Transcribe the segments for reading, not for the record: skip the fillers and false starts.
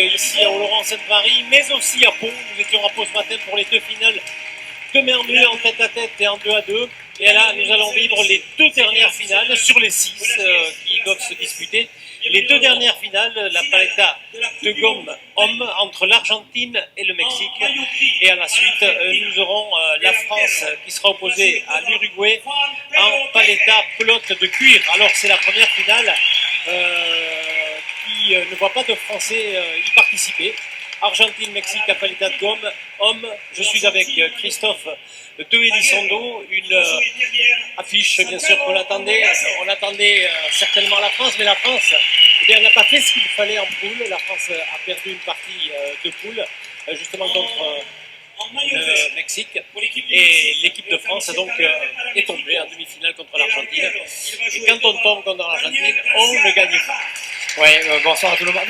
ici au Laurent Sainte-Marie, mais aussi à Pau. Nous étions à Pau ce matin pour les deux finales de mer nue en tête-à-tête et en 2-2. Et là, nous allons vivre les deux dernières finales sur les 6 qui doivent se disputer. Les deux dernières finales, la paleta de gomme homme entre l'Argentine et le Mexique. Et à la suite, nous aurons la France qui sera opposée à l'Uruguay en paleta pelote de cuir. Alors c'est la première finale qui ne voit pas de Français y participer. Argentine-Mexique à paleta de gomme homme. Je suis avec Christophe de Elizondo, une affiche bien sûr qu'on attendait. On attendait certainement la France, mais la France n'a pas fait ce qu'il fallait en poule. La France a perdu une partie de poule justement contre le Mexique, et l'équipe de France donc est tombée en demi-finale contre l'Argentine. Et quand on tombe contre l'Argentine, on ne gagne pas. Oui, bonsoir à tout le monde.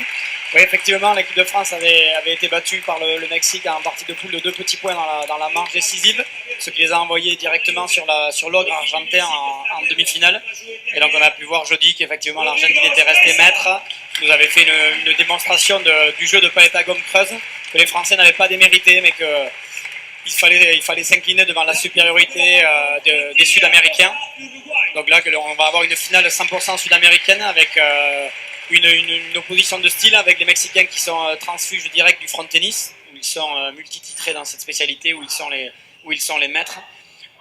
Oui, effectivement, l'équipe de France avait été battue par le Mexique en partie de poule de 2 petits points dans la manche décisive, ce qui les a envoyés directement sur l'ogre argentin en demi-finale. Et donc on a pu voir jeudi qu'effectivement l'Argentine était restée maître, nous avait fait une démonstration du jeu de palette à gomme creuse, que les Français n'avaient pas démérité, mais qu'il fallait s'incliner devant la supériorité des Sud-Américains. Donc là, on va avoir une finale 100% sud-américaine avec une opposition de style avec les Mexicains qui sont transfuges directs du front tennis, où ils sont multititrés dans cette spécialité, où ils sont les maîtres.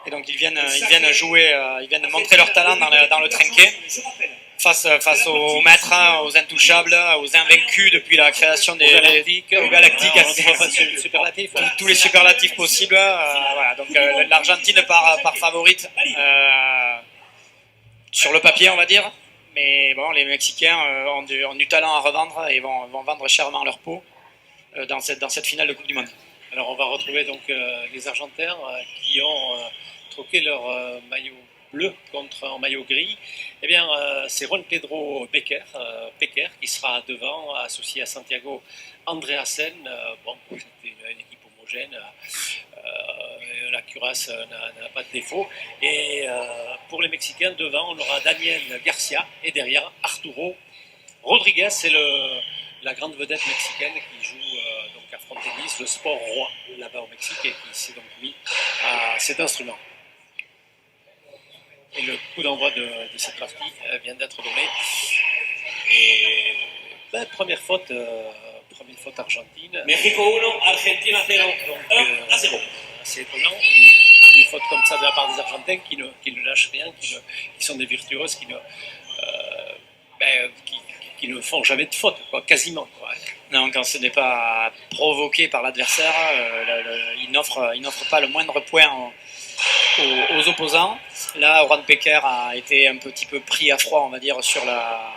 Et donc ils viennent jouer, ils viennent montrer leur talent dans le trinquet face aux maîtres, aux intouchables, aux invaincus depuis la création des Galactiques, tous les superlatifs possibles. Voilà. Donc l'Argentine part favorite sur le papier, on va dire. Mais bon, les Mexicains ont du talent à revendre et vont vendre chèrement leur peau dans cette finale de Coupe du Monde. Alors on va retrouver donc les Argentins qui ont troqué leur maillot bleu contre un maillot gris. Eh bien, c'est Juan Pedro Pequer qui sera devant, associé à Santiago Andreasen. Bon, c'était une équipe homogène. La cuirasse n'a pas de défaut. Et pour les Mexicains, devant, on aura Daniel Garcia et derrière Arturo Rodriguez. C'est la grande vedette mexicaine qui joue donc à front tennis, le sport roi là-bas au Mexique, et qui s'est donc mis à cet instrument. Et le coup d'envoi de cette partie vient d'être donné. Et première faute argentine. Mexico 1, Argentina 0. Donc, 0. C'est étonnant, une faute comme ça de la part des Argentins qui ne lâchent rien, qui sont des virtuoses, qui ne font jamais de faute, quoi, quasiment. Quoi. Non, quand ce n'est pas provoqué par l'adversaire, il n'offre pas le moindre point aux opposants. Là, Juan Pequer a été un petit peu pris à froid, on va dire, sur la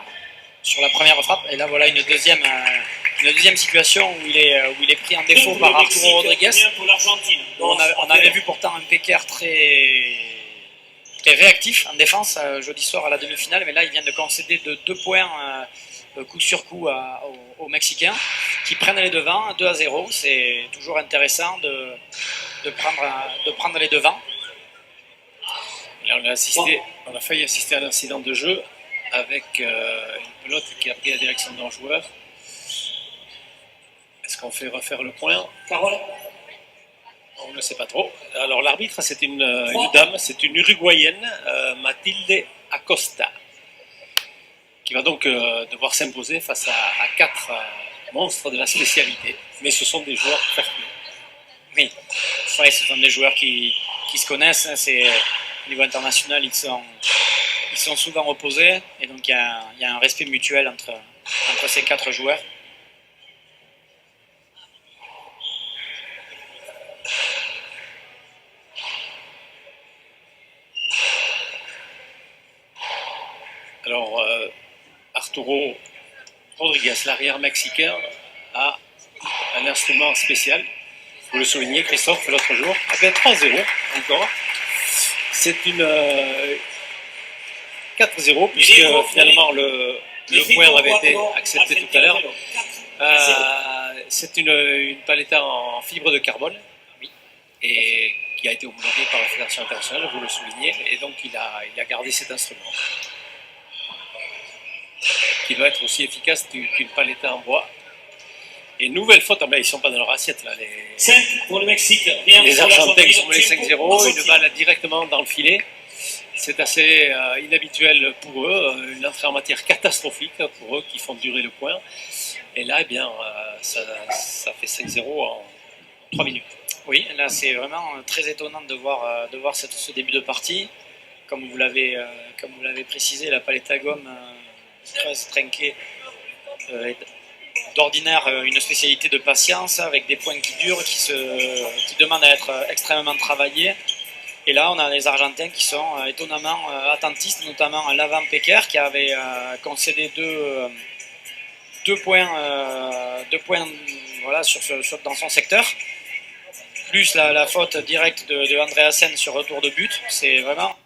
première frappe. Et là, voilà une deuxième situation où il est pris en défaut par Arturo Rodriguez. On avait vu pourtant un Pequer très réactif en défense jeudi soir à la demi-finale, mais là, il vient de concéder de 2 points coup sur coup aux Mexicains qui prennent les devants 2-0. C'est toujours intéressant de prendre les devants. Là, on a failli assister à un incident de jeu avec une pelote qui a pris la direction d'un joueur. Est-ce qu'on fait refaire le point? Carole? On ne sait pas trop. Alors l'arbitre, c'est une dame, c'est une Uruguayenne, Matilde Acosta, qui va donc devoir s'imposer face à 4 monstres de la spécialité. Mais ce sont des joueurs fair-play. Oui, ce sont des joueurs qui se connaissent. Au niveau international, ils sont souvent opposés. Et donc il y a un respect mutuel entre ces 4 joueurs. Alors, Arturo Rodriguez, l'arrière mexicain, a un instrument spécial. Vous le soulignez, Christophe, l'autre jour. 3-0 encore. C'est une 4-0, puisque finalement le point avait été accepté tout à l'heure. C'est une paleta en fibre de carbone, oui, et qui a été homologuée par la Fédération internationale, vous le soulignez, et donc il a gardé cet instrument, qui doit être aussi efficace qu'une paleta en bois. Et nouvelle faute, ils ne sont pas dans leur assiette là. 5 pour le Mexique. Rien Les pour Argentins qui l'Argentine. sont menés 5-0, une balle directement dans le filet. C'est assez inhabituel pour eux, une entrée en matière catastrophique pour eux qui font durer le point. Et là, eh bien, ça fait 5-0 en 3 minutes. Oui, là c'est vraiment très étonnant de voir ce début de partie. Comme vous l'avez précisé, la palette à gomme creuse trinquée est d'ordinaire une spécialité de patience avec des points qui durent, qui demandent à être extrêmement travaillés. Et là, on a les Argentins qui sont étonnamment attentistes, notamment Lavan Pequer qui avait concédé deux points voilà, dans son secteur, plus la faute directe de Andreasen sur retour de but. C'est vraiment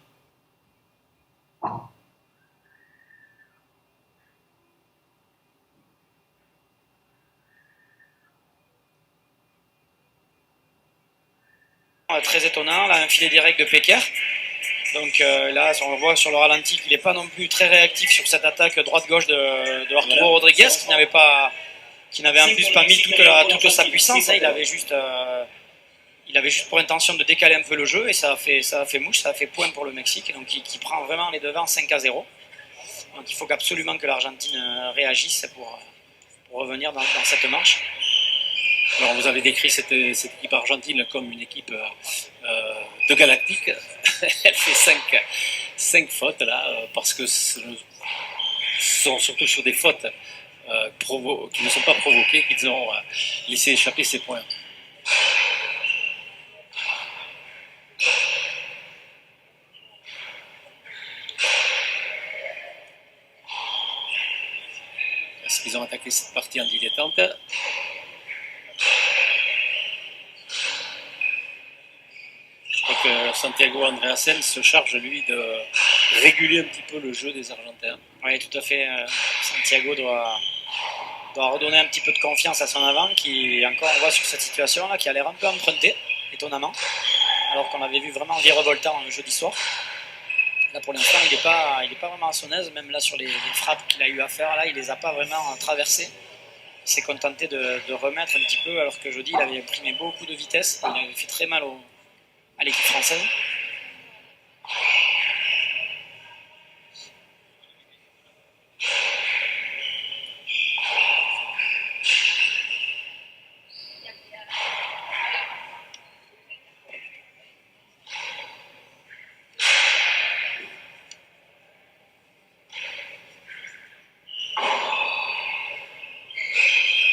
très étonnant. Là, un filet direct de Pequer. Donc là, on voit sur le ralenti qu'il n'est pas non plus très réactif sur cette attaque droite-gauche de Arturo Rodriguez, qui n'avait en plus pas mis toute sa puissance. Hein. Il avait juste pour intention de décaler un peu le jeu et ça a fait mouche, ça a fait point pour le Mexique, donc qui prend vraiment les devants 5-0. Donc il faut absolument que l'Argentine réagisse pour revenir dans cette manche. Alors vous avez décrit cette équipe argentine comme une équipe de galactique. Elle fait 5 fautes là, parce que ce sont surtout sur des fautes qui ne sont pas provoquées qu'ils ont laissé échapper ces points. Est-ce qu'ils ont attaqué cette partie en dilettante? Je crois que Santiago Andreasen se charge, lui, de réguler un petit peu le jeu des Argentins. Oui, tout à fait. Santiago doit redonner un petit peu de confiance à son avant, qui, encore, on voit sur cette situation-là, qui a l'air un peu emprunté, étonnamment, alors qu'on avait vu vraiment virevoltant le jeudi soir. Là, pour l'instant, il n'est pas vraiment à son aise, même là, sur les frappes qu'il a eu à faire, là, il ne les a pas vraiment traversées. Il s'est contenté de remettre un petit peu, alors que jeudi, il avait imprimé beaucoup de vitesse, il avait fait très mal à l'équipe française.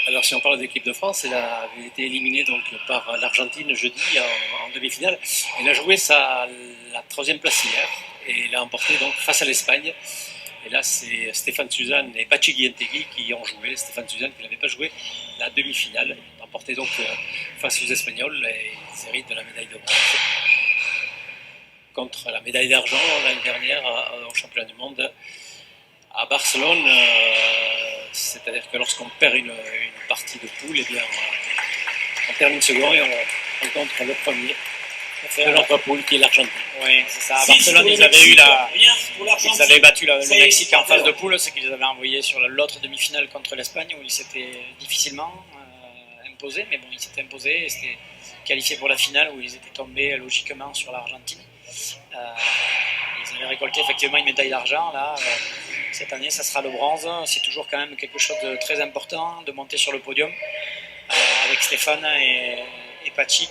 Alors si on parle de l'équipe de France, elle avait été éliminée donc par l'Argentine jeudi en demi-finale. Elle a joué la 3e place hier et elle a emporté donc face à l'Espagne. Et là c'est Stéphane Suzanne et Pachi Guientegui qui ont joué. Stéphane Suzanne qui n'avait pas joué la demi-finale. Il a emporté donc face aux Espagnols et ils héritent de la médaille de bronze contre la médaille d'argent l'année dernière au championnat du monde à Barcelone. C'est-à-dire que lorsqu'on perd une partie de poule, eh bien, on termine second et on rencontre le premier de notre poule qui est l'Argentine. Oui, c'est ça. À Barcelone, ils avaient battu le Mexique en phase de poule, ce qu'ils avaient envoyé sur l'autre demi-finale contre l'Espagne où ils s'étaient difficilement imposés, mais bon, ils s'étaient imposés et s'étaient qualifiés pour la finale où ils étaient tombés logiquement sur l'Argentine. Ils avaient récolté effectivement une médaille d'argent là. Cette année, ça sera le bronze. C'est toujours quand même quelque chose de très important de monter sur le podium avec Stéphane et Pachi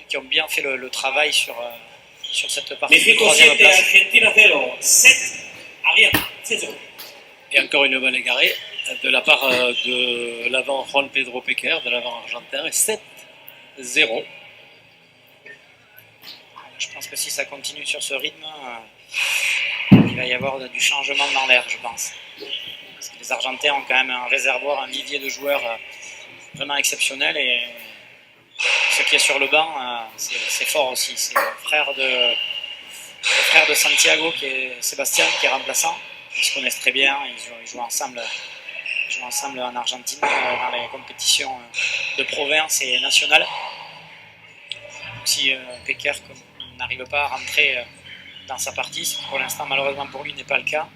qui ont bien fait le travail sur cette partie de troisième place. Argentina 0, 7 à rien, 7-0. Et encore une balle égarée de la part de l'avant Juan Pedro Pequer, de l'avant argentin, et 7-0. Je pense que si ça continue sur ce rythme, il va y avoir du changement dans l'air, je pense. Parce que les Argentins ont quand même un réservoir, un vivier de joueurs vraiment exceptionnel. Et ce qui est sur le banc, c'est fort aussi. C'est le frère de Santiago, qui est Sébastien, qui est remplaçant. Ils se connaissent très bien, ils jouent ensemble en Argentine dans les compétitions de province et nationales. Si Pequer n'arrive pas à rentrer dans sa partie, ce qui pour l'instant malheureusement pour lui n'est pas le cas,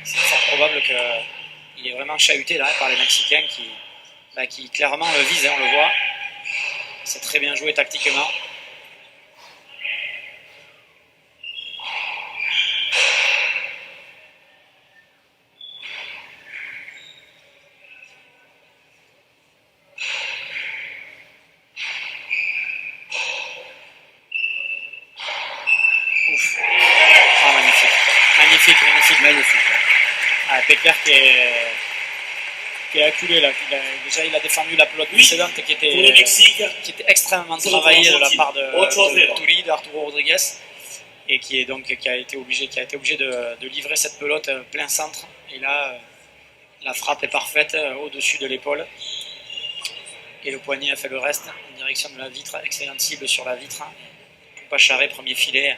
c'est fort probable qu'il est vraiment chahuté là par les Mexicains qui clairement le vise, on le voit. C'est très bien joué tactiquement. Ouf. Oh, magnifique. Magnifique. Ah, Pecker qui est acculé là. Il a défendu la pelote précédente qui Pour le Mexique, était extrêmement travaillée de la part de Tully, d'Arturo Rodriguez, et qui a été obligé de livrer cette pelote plein centre. Et là, la frappe est parfaite au-dessus de l'épaule. Et le poignet a fait le reste en direction de la vitre. Excellente cible sur la vitre. Pas charré, premier filet.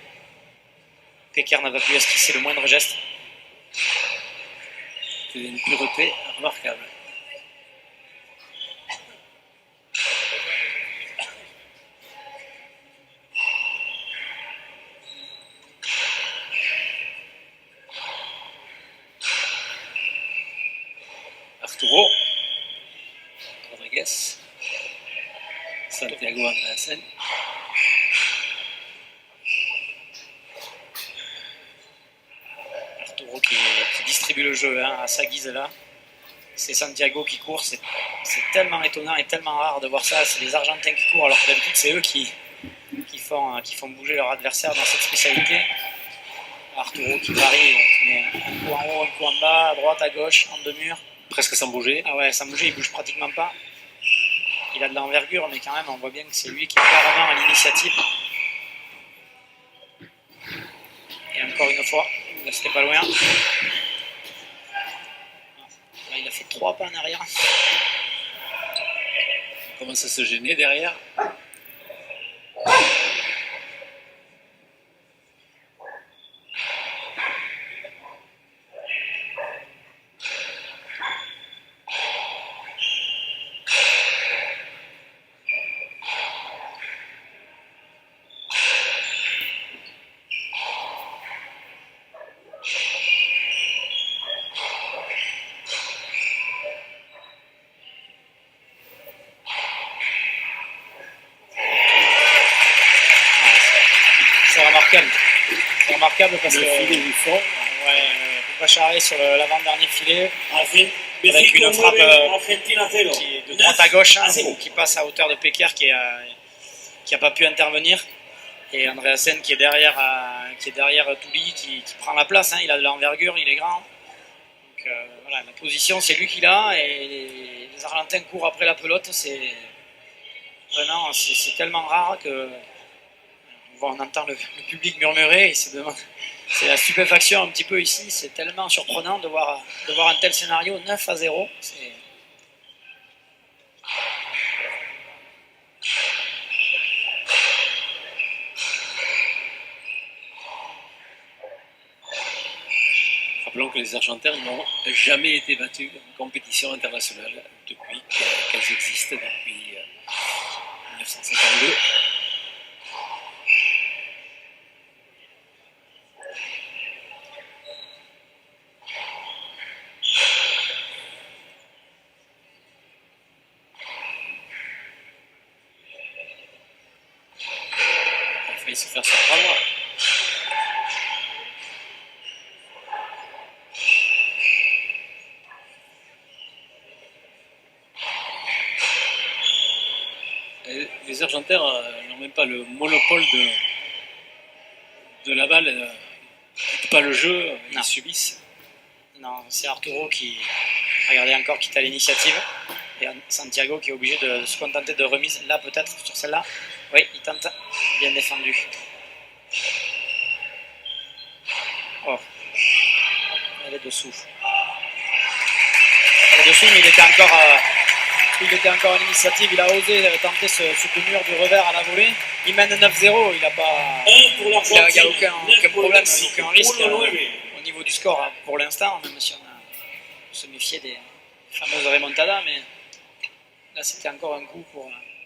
Pecker n'a pas pu esquisser le moindre geste. C'est une pureté remarquable. Arturo Rodriguez, Santiago Andreasen. Arturo qui distribue le jeu à sa guise là. C'est Santiago qui court, c'est tellement étonnant et tellement rare de voir ça. C'est les Argentins qui courent alors que d'habitude c'est eux qui font bouger leur adversaire dans cette spécialité. Arturo qui varie, qui met un coup en haut, un coup en bas, à droite, à gauche, en deux murs. Presque sans bouger. Ah ouais, sans bouger, il bouge pratiquement pas. Il a de l'envergure, mais quand même, on voit bien que c'est lui qui est carrément à l'initiative. Et encore une fois, là c'était pas loin. Là, il a fait 3 pas en arrière. Il commence à se gêner derrière. C'est remarquable parce le que filet du fond. Pacharé sur l'avant-dernier filet avec Mexique une frappe 9, Argentina 0. qui est de droite à gauche, à zéro. qui passe à hauteur de Pecker qui a pas pu intervenir, et Andreasen qui est derrière Tully qui prend la place, il a de l'envergure, il est grand. Donc voilà, la position c'est lui qui l'a, et les Argentins courent après la pelote. C'est vraiment c'est tellement rare que on entend le public murmurer et c'est la stupéfaction un petit peu ici. C'est tellement surprenant de voir un tel scénario. 9-0. Rappelons que les Argentins n'ont jamais été battus en compétition internationale depuis qu'elles existent, depuis 1952. Il a failli se faire surprendre. Les Argentins n'ont même pas le monopole de la balle, ils n'ont pas le jeu, ils Non. subissent. Non, c'est Arturo qui, regardez encore, qui est à l'initiative. Et Santiago qui est obligé de se contenter de remise. Là, peut-être, sur celle-là. Oui, il tente. Bien défendu. Oh. Elle est dessous. Elle est dessous, mais il était encore à l'initiative. Il a osé tenter ce mur du revers à la volée. Il mène 9-0. Il n'a pas. 1 pour l'Argentine. Il n'y a aucun problème, aucun risque Pour le 9. au niveau du score pour l'instant, même si on se méfiait des fameuses remontadas, mais là c'était encore un coup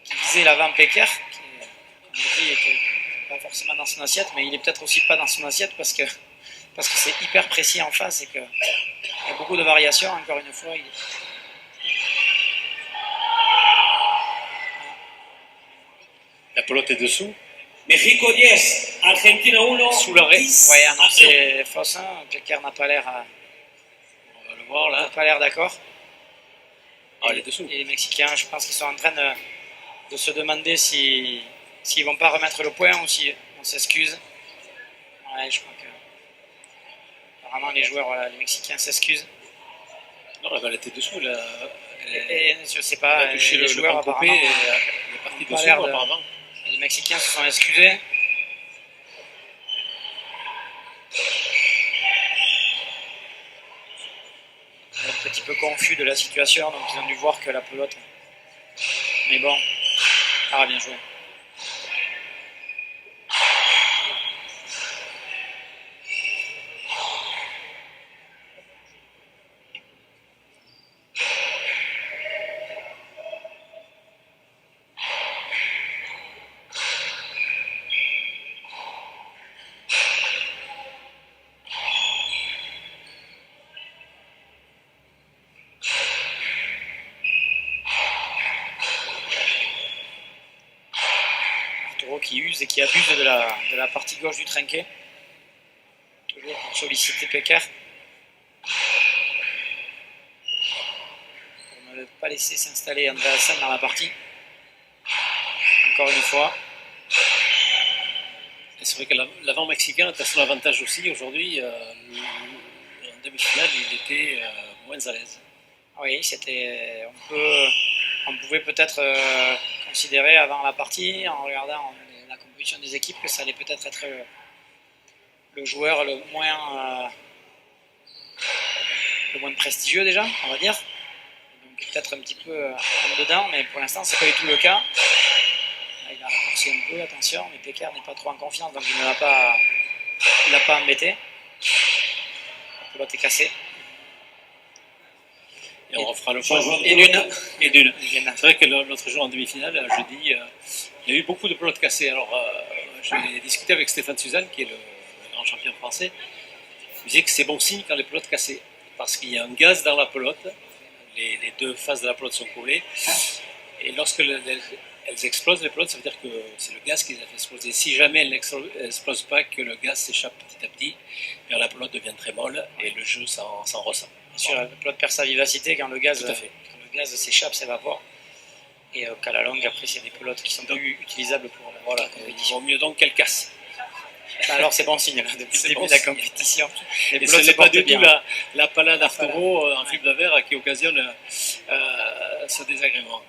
qui visait l'avant Pecker, qui, comme je dis, était pas forcément dans son assiette, mais il est peut-être aussi pas dans son assiette parce que c'est hyper précis en face et qu'il y a beaucoup de variations. Encore une fois, pelote est dessous. México 10, Argentina 1. Sous l'arrêt. Ouais, non, c'est fausse. Hein. Pecker n'a pas l'air On va le voir là. d'accord. Ah, il est dessous. Et les Mexicains, je pense qu'ils sont en train de se demander s'ils vont pas remettre le point ou si on s'excuse. Ouais, je crois que apparemment les joueurs, voilà, les Mexicains s'excusent. Non, la balle était dessous. Là. Et je sais Il pas, a touché les le joueurs contre-pied apparemment, et il est parti pas dessous l'air de- apparemment. les Mexicains se sont excusés. Un petit peu confus de la situation, donc ils ont dû voir que la pelote. Mais bon, ah bien joué. Arturo qui use et qui abuse de la partie gauche du trinquet. Toujours pour solliciter Pecker. Pour ne pas laisser s'installer Andreasen dans la partie. Encore une fois. Et c'est vrai que l'avant mexicain a son avantage aussi. Aujourd'hui, en demi-finale, il était moins à l'aise. Oui, c'était. On pouvait peut-être considérer avant la partie, en regardant la composition des équipes, que ça allait peut-être être le joueur le moins prestigieux déjà, on va dire. Donc peut-être un petit peu en dedans, mais pour l'instant, c'est pas du tout le cas. Là, il a raccourci un peu, attention, mais Pecker n'est pas trop en confiance, donc il ne l'a pas embêté. La pelote est cassée. Et on refera le point. Et d'une. Et d'une. C'est vrai que l'autre jour en demi-finale, jeudi, il y a eu beaucoup de pelotes cassées. Alors, j'ai discuté avec Stéphane Suzanne, qui est le grand champion français. Il disait que c'est bon signe quand les pelotes cassées, parce qu'il y a un gaz dans la pelote. Les deux faces de la pelote sont collées. Et lorsque elles explosent, les pelotes, ça veut dire que c'est le gaz qui les a fait exploser. Si jamais elles n'explosent pas, que le gaz s'échappe petit à petit, la pelote devient très molle et le jeu s'en ressent. Bien sûr, la pelote perd sa vivacité quand le gaz, Tout à fait. quand le gaz s'échappe, s'évapore. Et qu'à la longue, après, c'est des pelotes qui sont plus utilisables pour Voilà, la il compétition. vaut mieux donc qu'elles cassent. Alors c'est bon signe, là, depuis le début de la compétition. Les Et pelotes ce se n'est pas portent du bien. tout la palade Arturo en fibre de verre qui occasionne ce désagrément.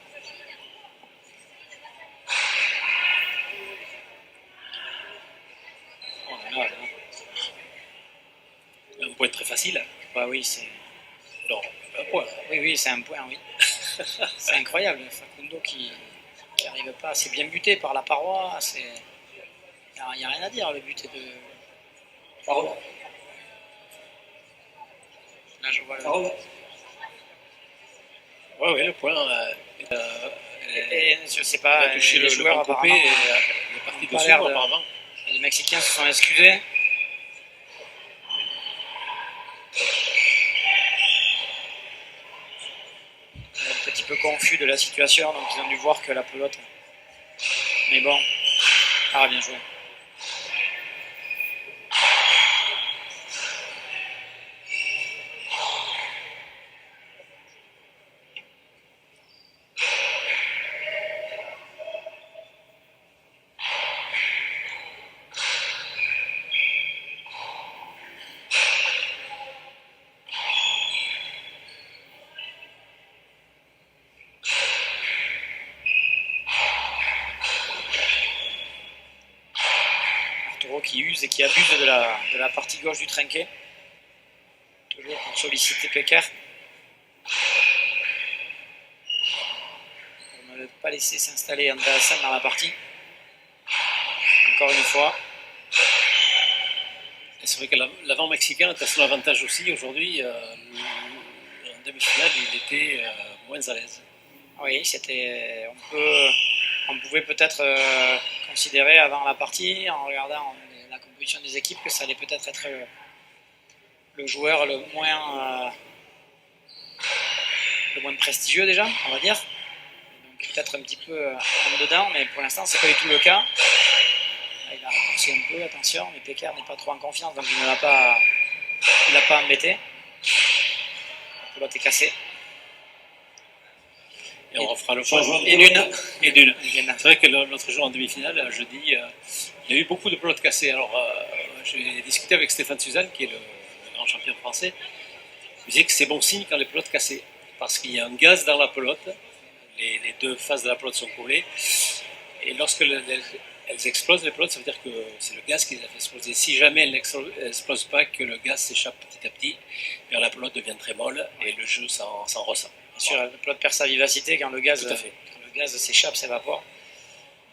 Oh là là, là. Un point très facile. Bah oui, c'est. Non, un point. Oui, c'est un point, oui. C'est incroyable, Facundo qui n'arrive pas, c'est bien buté par la paroi, c'est. Il n'y a rien à dire, le but est de. Parole. Là je vois le. Parole. Oui, le point. Et je sais Il pas, a touché les le joueurs contre-pied apparemment. et il est parti pas dessous l'air de- apparemment. Les Mexicains se sont excusés. Un petit peu confus de la situation, donc ils ont dû voir que la pelote. Mais bon, ah bien joué. Arturo qui use et qui abuse de la partie gauche du trinquet. Toujours pour solliciter Pecker. Pour ne pas laisser s'installer Andreasen dans la partie. Encore une fois. Et c'est vrai que l'avant mexicain a son avantage aussi. Aujourd'hui, en demi-finale, il était moins à l'aise. Oui, c'était. On pouvait peut-être considérer avant la partie, en regardant la composition des équipes, que ça allait peut-être être le joueur le moins prestigieux déjà, on va dire. Donc peut-être un petit peu en dedans, mais pour l'instant, c'est pas du tout le cas. Là, il a raccourci un peu, attention, mais Pecker n'est pas trop en confiance, donc il ne l'a pas embêté. La pelote est cassée. Et on refera le point. Changement de Et pelote. Et d'une. C'est vrai que l'autre jour en demi-finale, jeudi, il y a eu beaucoup de pelotes cassées. Alors, j'ai discuté avec Stéphane Suzanne, qui est le grand champion français. Il disait que c'est bon signe quand les pelotes cassées, parce qu'il y a un gaz dans la pelote, les deux faces de la pelote sont collées, et lorsque elles explosent, les pelotes, ça veut dire que c'est le gaz qui les a fait exploser. Si jamais elles n'explosent pas, que le gaz s'échappe petit à petit, bien la pelote devient très molle et le jeu s'en ressent. Bien sûr, la pelote perd sa vivacité quand le gaz, Tout à fait. quand le gaz s'échappe, s'évapore.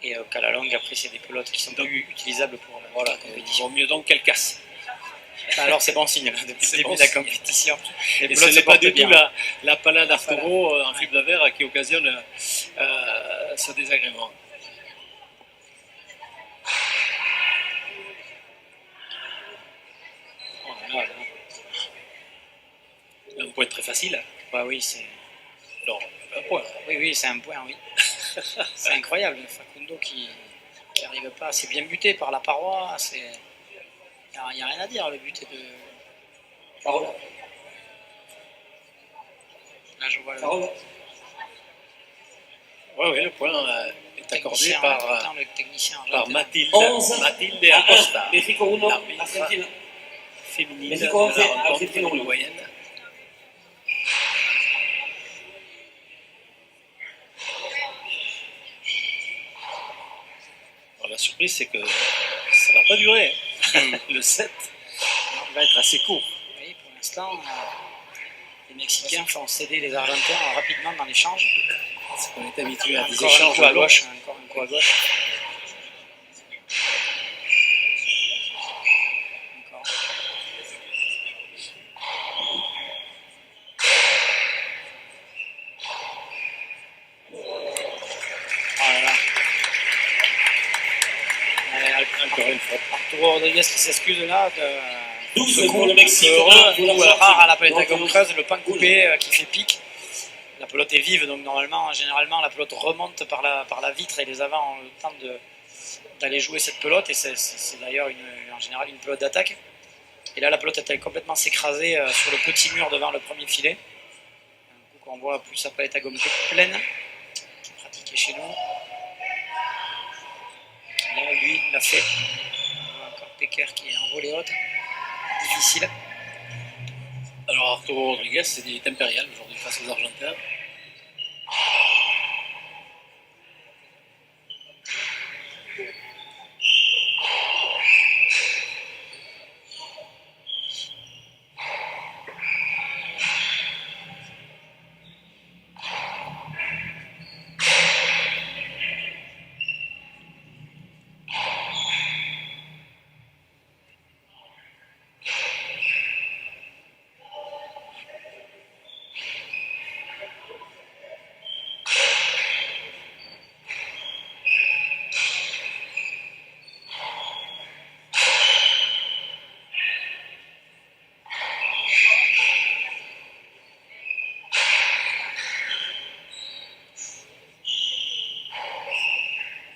Et qu'à la longue, après, c'est des pelotes qui sont plus utilisables pour la compétition. Vaut mieux donc qu'elles cassent. Alors c'est bon signe, là, depuis le début de la compétition. Les Et pelotes ce se n'est pas portent du tout bien. la palade Arturo en fibre de verre qui occasionne ce désagrément. Oh là là. Un point très facile. Bah oui, c'est... Non, un point. Oui, c'est un point, oui. C'est incroyable, Facundo qui n'arrive pas, c'est bien buté par la paroi, il n'y a rien à dire, le but est de... Parole. Là je vois le Parole. Oui, le point est accordé technicien, par le technicien par argentin. Mathilde à Acosta, 1. Mexico 1, l'arbitre Argentina. féminine Mexico de 11, la rencontre Argentina 1. uruguayenne. Alors, la surprise, c'est que ça ne va pas durer. Hein. Le 7 va être assez court. Oui, pour l'instant, les Mexicains font céder les Argentins rapidement dans l'échange. Parce qu'on est habitué à des Encore un échanges coup à longs. gauche, encore un coup à gauche. Encore. Oh là là. Encore une fois. Arturo Rodriguez qui s'excuse là de 12 pour le Mexique, heureux, 1 pour ou l'Argentine. rare à la palette à Donc, gomme creuse, le pan coupé qui fait pique. La pelote est vive, donc normalement, généralement, la pelote remonte par la vitre et les avants ont le temps d'aller jouer cette pelote. Et c'est d'ailleurs en général une pelote d'attaque. Et là, la pelote est complètement s'écraser sur le petit mur devant le premier filet. Un coup qu'on voit plus sa palette à gomme pleine, qui est pratiquée chez nous. Là, lui, il l'a fait. On voit encore Pecker qui est en volée haute. Difficile. Alors Arturo Rodriguez, il est impérial aujourd'hui face aux Argentins.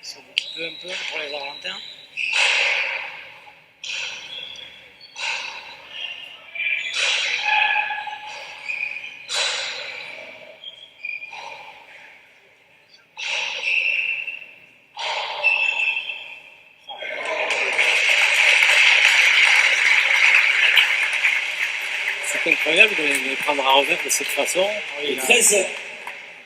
Ça vous quitte un peu pour les Argentins. C'est incroyable de les prendre à revers de cette façon. Oui, là, 13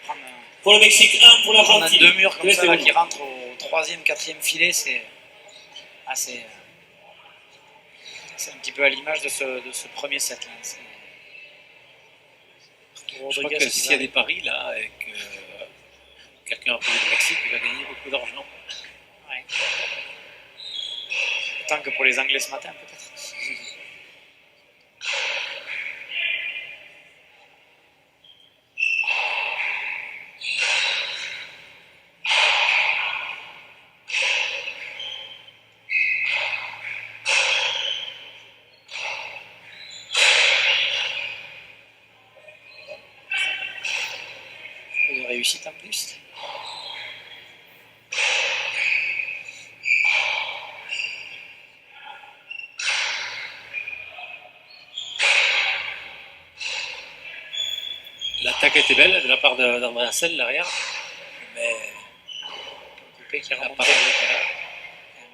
prendre, pour le Mexique, 1 pour prendre l'Argentine. deux murs comme ça là, 13-1. qui rentrent au troisième, quatrième filet, c'est assez. C'est un petit peu à l'image de ce premier set. Là. Je crois que s'il y a des paris là, et que quelqu'un a payé le Mexique, il va gagner beaucoup d'argent. Ouais. Autant que pour les Anglais ce matin, peut-être. Une réussite en plus. L'attaque était belle de la part d'André Hassel, l'arrière. Mais Coupé qui la remonte. parole était là.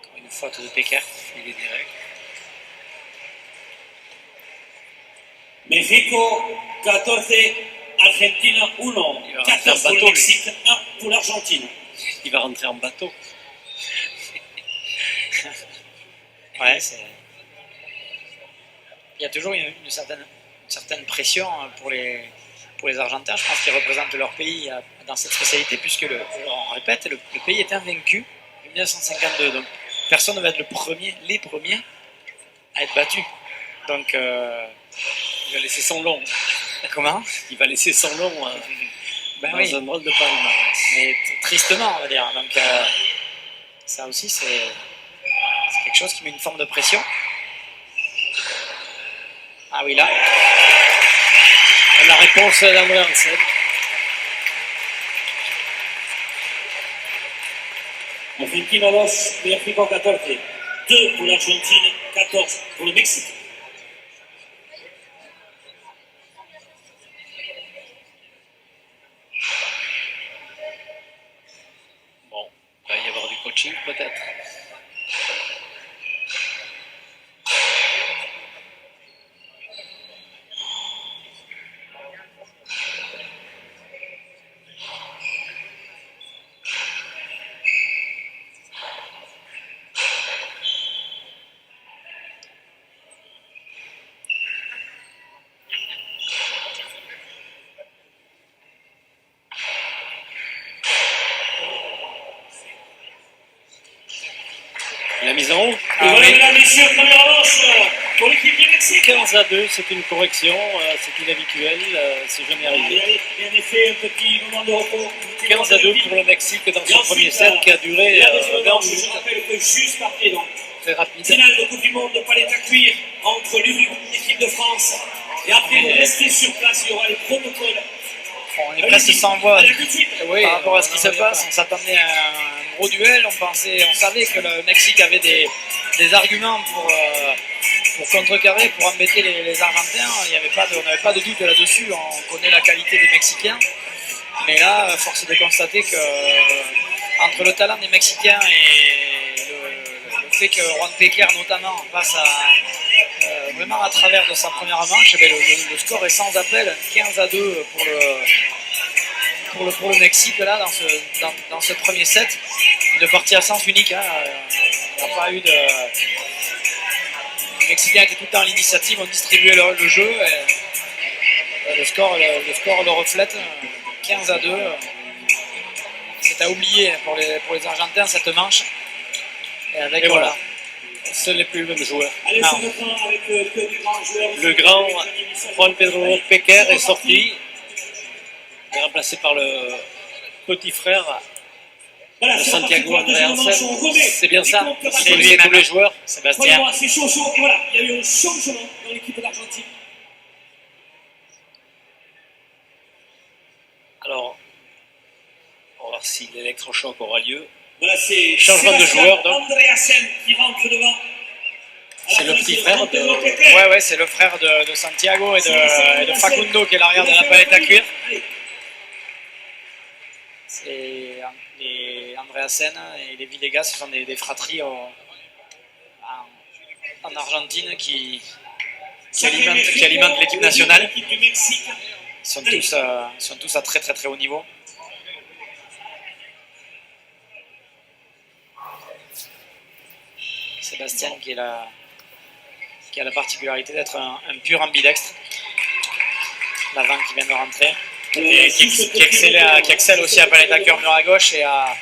Encore une faute de Péker. Il est direct. Mexico 14, Argentina 1. Il va rentrer 14 en pour le bateau, Mexique, 1 pour l'Argentine. Il va rentrer en bateau. Ouais, il y a toujours une certaine pression pour les Argentins. Je pense qu'ils représentent leur pays dans cette spécialité, puisque, on répète, le pays est invaincu en 1952. Donc personne ne va être les premiers à être battus. Donc, Il va laisser son long. comment Il va laisser son long Ben dans oui, un drôle de palmarès. mais tristement, on va dire. Donc, ça aussi, c'est quelque chose qui met une forme de pression. Ah oui, là. La réponse d'André Hassel. Argentina 2, Mexico 14. 2 pour l'Argentine, 14 pour le Mexique. Bon, il va y avoir du coaching peut-être. La mise en haut. Et voilà, mesdames, messieurs, première manche pour l'équipe du Mexique. 15-2, c'est une correction, c'est inhabituel, c'est jamais Il y arrivé. a en effet un petit moment de repos. 15-2 pour le Mexique dans ce premier set qui a duré La deuxième 20 manche, je minutes, rappelle que juste après, donc, très rapide. finale de Coupe du Monde de palette à cuire entre l'Uruguay et l'équipe de France. Et après, vous restez sur place, il y aura les protocoles. On est presque sans voix. À la coutume. Oui, par rapport à ce qui se passe, on s'attendait à un gros duel. On savait que le Mexique avait des arguments pour contrecarrer, pour embêter les Argentins. On n'avait pas de doute là-dessus. On connaît la qualité des Mexicains. Mais là, force est de constater que entre le talent des Mexicains et le fait que Juan Péquer notamment passe vraiment à travers de sa première manche, le score est sans appel, 15-2 pour le Mexique là dans ce premier set. Une partie à sens unique. Il n'y a pas eu de. Les Mexicains étaient tout le temps à l'initiative, ont distribué le jeu. Et le score le reflète. 15-2. C'est à oublier pour les Argentins cette manche. Et voilà. Ce n'est plus le même joueur. Allez, Non. c'est maintenant avec le grand joueur. Le grand Juan Pedro Péquer est sorti. Il est remplacé par le petit frère Voilà, de c'est reparti Santiago pour la André deuxième manche, Hassel. on remet C'est bien ça. les compteurs à C'est zéro. lui et tous les joueurs. Sébastien. Croyez-moi, c'est chaud, chaud. Et voilà, il y a eu un changement dans l'équipe d'Argentine. Alors, on va voir si l'électrochoc aura lieu. Voilà, c'est Changement de Sébastien joueur, donc. Andreasen qui rentre devant. C'est le petit frère de- Ouais, c'est le frère de Santiago et de Facundo qui est l'arrière de la palette à cuire. C'est les Andreasen et les Villegas, ce sont des fratries en Argentine qui alimentent l'équipe nationale. L'équipe du Mexique. Ils sont tous à très très très haut niveau. Sébastien qui a la particularité d'être un pur ambidextre. L'avant qui vient de rentrer. Et qui excelle aussi à palette à cœur mur à gauche et à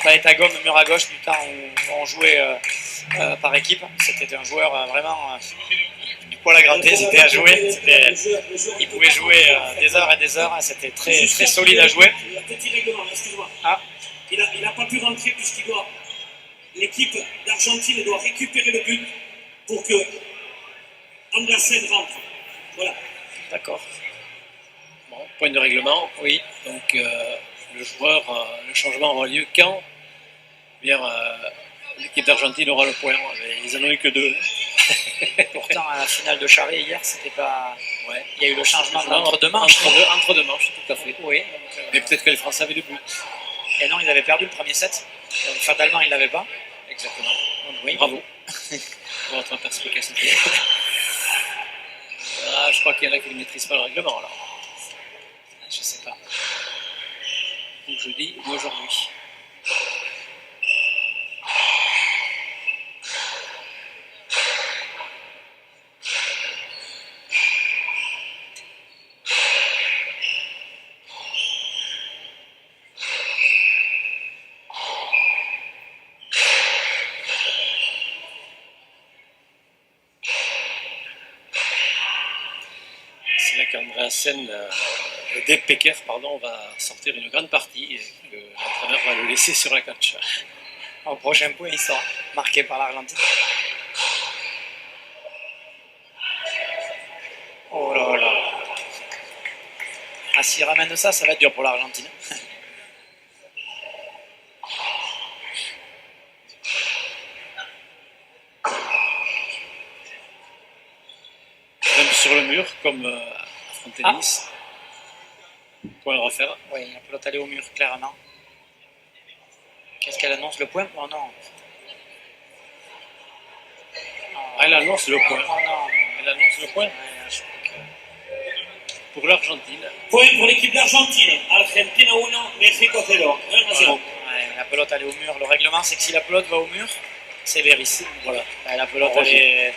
palette à gomme mur à gauche du temps où on jouait par équipe. C'était un joueur vraiment du poil à gratter, c'était à jouer. Il pouvait jouer des heures et des heures, c'était très, très solide à jouer. Il y a un petit règlement, excuse-moi. Ah. Il n'a pas pu rentrer puisqu'il doit. L'équipe d'Argentine doit récupérer le but pour que Andersen rentre. Voilà. D'accord. Bon, point de règlement. Oui. Donc, le changement aura lieu quand eh bien, l'équipe d'Argentine aura le point. Mais ils n'en ont eu que deux. Pourtant, à la finale de Charlet hier, c'était pas. Ouais. Il y a eu le changement entre deux manches. Entre deux manches, tout à fait. Oui. Mais peut-être que les Français avaient le but. Et non, ils avaient perdu le premier set. Donc, fatalement, ils ne l'avaient pas. Exactement. Donc, oui, Bravo. Pour votre perspicacité. Ah, je crois qu'il y en a qui ne maîtrisent pas le règlement alors. Je sais pas. Ou jeudi ou aujourd'hui. C'est là qu'Andreasen, Dave Pecker, pardon, va sortir une grande partie et que l'entraîneur va le laisser sur la catch. Au prochain point, il sera marqué par l'Argentine. Oh là là. Ah, s'il ramène ça, ça va être dur pour l'Argentine. Même sur le mur, comme affronter Nice. Point le refaire. Oui, la pelote allait au mur, clairement. Qu'est-ce qu'elle annonce, le point? Oh non. Ah, elle annonce le point. Oh non. Elle annonce le point Ouais, je crois que... pour l'Argentine. Point pour l'équipe d'Argentine. Argentina 1, Mexico 0. 1-0. Ouais, la pelote allait au mur. Le règlement, c'est que si la pelote va au mur, c'est Véris. Voilà. La pelote allait...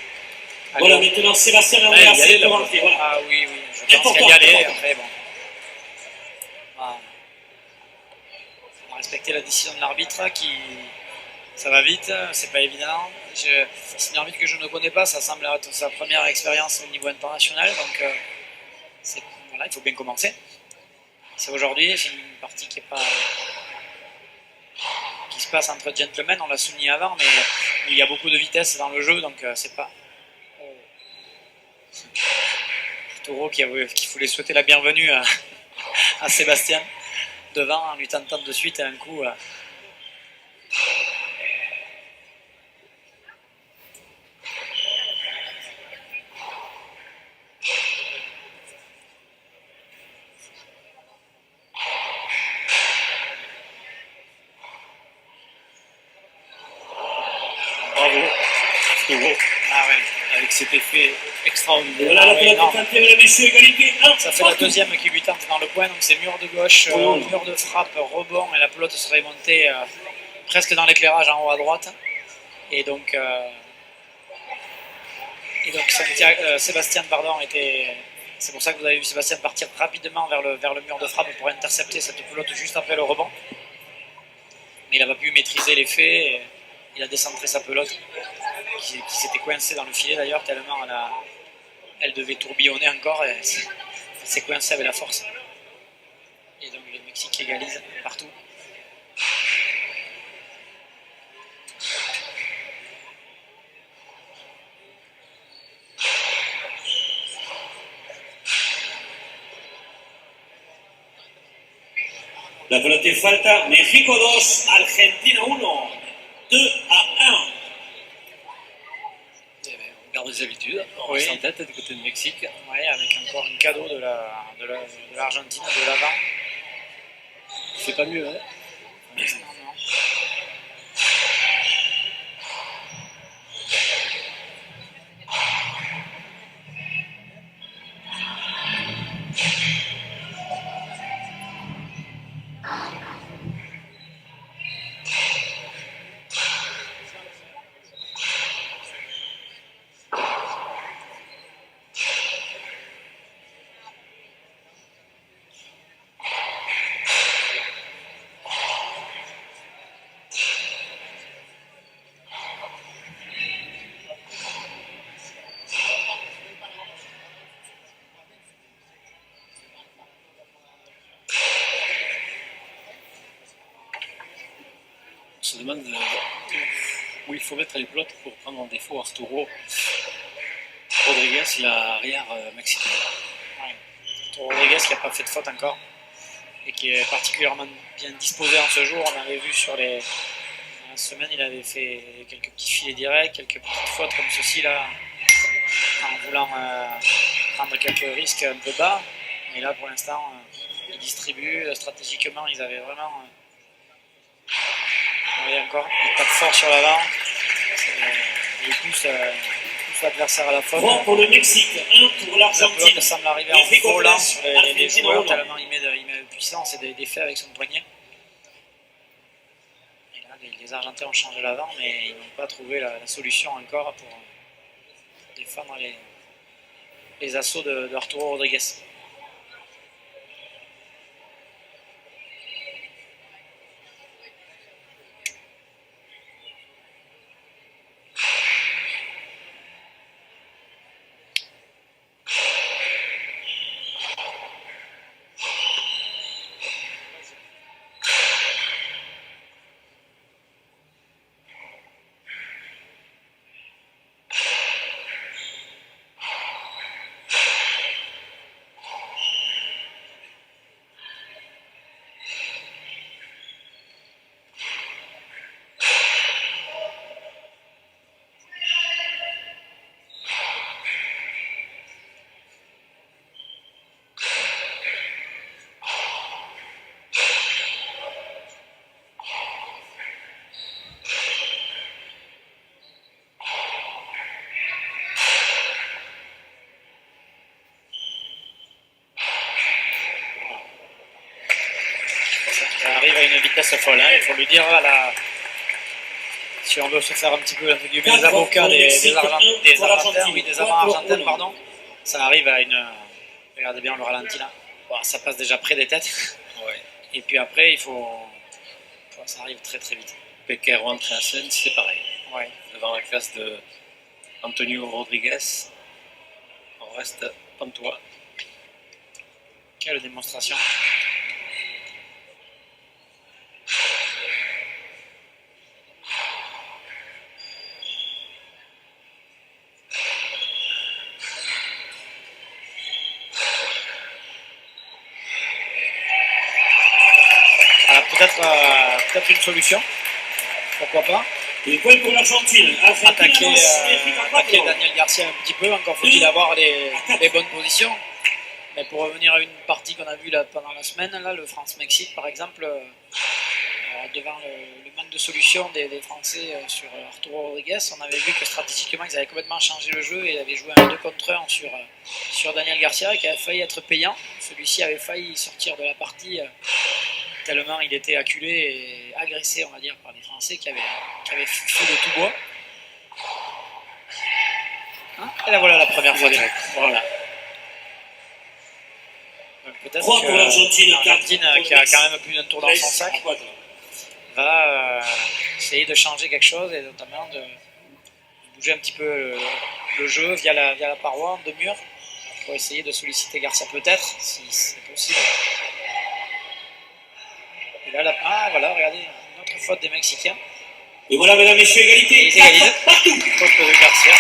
Voilà, maintenant Sébastien il y Andreasen allait, peut là. rentrer. Voilà. Ah oui, oui, je pense Important, qu'elle y allait. important. Après, bon. Ah. On va respecter la décision de l'arbitre qui... Ça va vite, c'est pas évident. C'est une arbitre que je ne connais pas, ça semble être sa première expérience au niveau international, donc voilà, il faut bien commencer. C'est aujourd'hui, c'est une partie qui se passe entre gentlemen, on l'a souligné avant, mais il y a beaucoup de vitesse dans le jeu, donc c'est pas... Taureau qui voulait souhaiter la bienvenue à Sébastien devant en lui tentant de suite un coup. Bravo. Taureau. Ah ouais. Avec cet effet extraordinaire. Voilà la pelote non. est entrée, mesdames et messieurs, égalité 1. Ça fait la deuxième qui lui tente dans le point, donc c'est mur de gauche, Oh. mur de frappe, rebond, et la pelote serait montée presque dans l'éclairage en haut à droite. Et donc Sébastien était... C'est pour ça que vous avez vu Sébastien partir rapidement vers le mur de frappe pour intercepter cette pelote juste après le rebond. Mais il n'a pas pu maîtriser l'effet, il a décentré sa pelote, qui s'était coincée dans le filet d'ailleurs, tellement elle devait tourbillonner encore, et elle s'est coincée avec la force. Et donc le Mexique égalise partout. La pelota est falta. México 2, Argentina 1. 2-1. Eh bien, on garde les habitudes. On Oui. reste en tête du côté de Mexique. Ouais, avec encore un cadeau de l'Argentine, de l'avant. C'est pas mieux, hein? Non. On se demande où il faut mettre les pelotes pour prendre en défaut Arturo Rodriguez, l'arrière mexicain. Ouais. Rodriguez qui n'a pas fait de faute encore et qui est particulièrement bien disposé en ce jour. On avait vu sur la semaine, il avait fait quelques petits filets directs, quelques petites fautes comme ceci là. en voulant prendre quelques risques un peu bas. Mais là, pour l'instant, ils distribuent. Stratégiquement, ils avaient vraiment... vous voyez encore, ils tapent fort sur l'avant. Ils poussent l'adversaire à la faute. 3 pour le Mexique, 1 pour La l'Argentine. pelote semble arriver en volant sur les joueurs, tellement il met de puissance et d'effet avec son poignet. Et là, les Argentins ont changé l'avant, mais ils n'ont pas trouvé la solution encore pour défendre les assauts de Arturo Rodriguez. Ça arrive à une vitesse folle, hein. Il faut lui dire, si on veut se faire un petit peu entre guillemets, les avocats des amants argentins, pardon, ça arrive à une... Regardez bien le ralenti là. Bon, ça passe déjà près des têtes. Ouais. Et puis après, ça arrive très très vite. Becker rentre en scène, c'est pareil. Ouais. Devant la classe de Antonio Rodriguez, on reste pantois. Quelle démonstration. Alors peut-être une solution, pourquoi pas. Et point pour l'Argentine. Attaquer Daniel Garcia un petit peu, encore faut-il avoir les bonnes positions. Mais pour revenir à une partie qu'on a vue là, pendant la semaine, là, le France-Mexique par exemple, devant le manque de solutions des Français sur Arturo Rodriguez, on avait vu que stratégiquement ils avaient complètement changé le jeu et avaient joué un 2 contre 1 sur Daniel Garcia qui avait failli être payant. Celui-ci avait failli sortir de la partie tellement il était acculé et agressé, on va dire, par les Français qui avaient fait de tout bois. Hein, et là voilà la première fois direct. Voilà. Peut-être que l'Argentine, qui a quand même plus d'un tour dans son sac, va essayer de changer quelque chose et notamment de bouger un petit peu le jeu via la paroi de mur pour essayer de solliciter Garcia peut-être, si c'est possible. Et là, voilà, regardez, une autre faute des Mexicains. Et voilà, mesdames, messieurs, égalité. Ils égalisent. Faute de Garcia.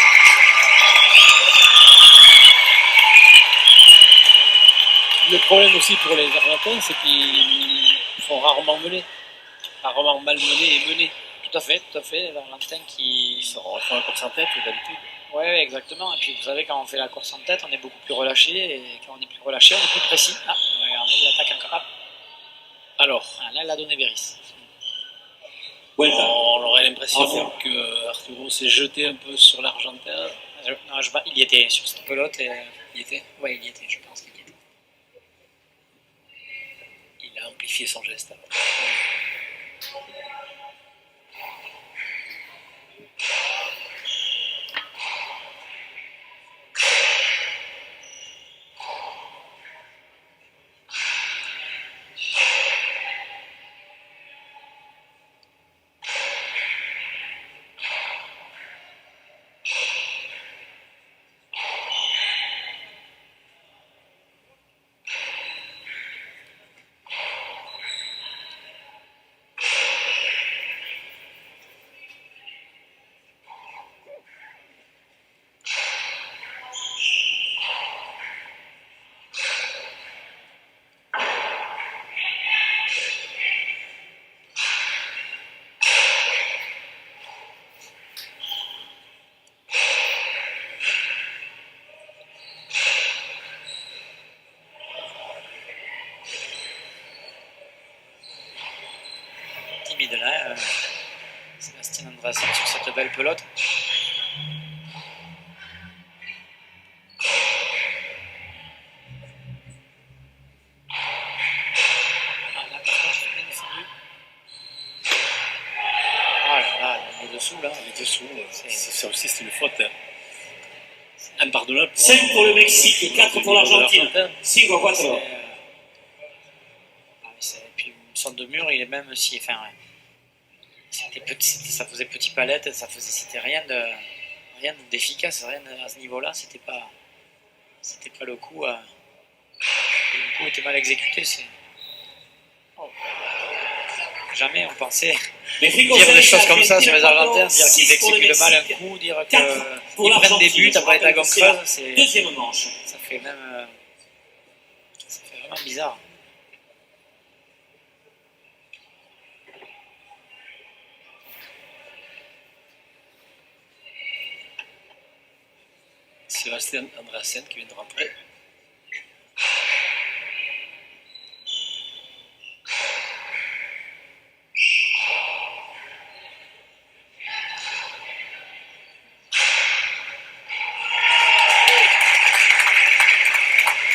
Le problème aussi pour les Argentins, c'est qu'ils sont rarement menés. Rarement mal menés et menés. Tout à fait, les Argentins qui... Ils font la course en tête d'habitude. Oui, exactement. Et puis vous savez, quand on fait la course en tête, on est beaucoup plus relâché. Et quand on est plus relâché, on est plus précis. Ah, regardez, il attaque encore. Ah. Alors, là, il a donné Beris. On aurait l'impression que Arturo s'est jeté un peu sur l'Argentin. Il y était sur cette pelote. Il y était. Oui, il y était, je pense qu'il y était. Il a amplifié son geste. Alors. rapide là, Sébastien Andrassen sur cette belle pelote. Ah là là, il est dessous là. Il est dessous. Ça aussi, c'est une faute impardonnable. 5 pour le Mexique, 4 pour l'Argentine. 5 à 4. Puis son de mur, il est même si, enfin, ça faisait petit palette, c'était rien d'efficace, rien à ce niveau-là, c'était pas le coup. Le coup était mal exécuté. Jamais on pensait dire des choses comme ça sur les Argentins, dire qu'ils exécutent mal un coup, dire qu'ils prennent des buts après les tagons creuses, deuxième manche. Ça fait vraiment bizarre. Sébastien Andrassen qui vient de rentrer.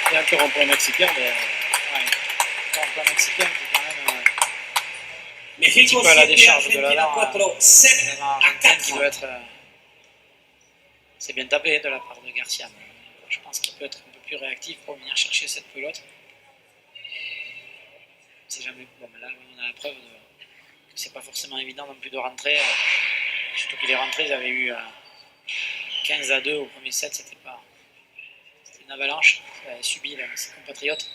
Il y a encore un point mexicain, mais Un point mexicain qui est quand même Mexico un peu à la décharge de la 7 à Argentin qui 4. doit être. C'est bien tapé de la part de Garcia, mais je pense qu'il peut être un peu plus réactif pour venir chercher cette pelote. C'est jamais. Bon, mais là, on a la preuve que c'est pas forcément évident non plus de rentrer. Surtout qu'il est rentré, ils avaient eu 15-2 au premier set, c'était une avalanche. Il avait subi ses compatriotes.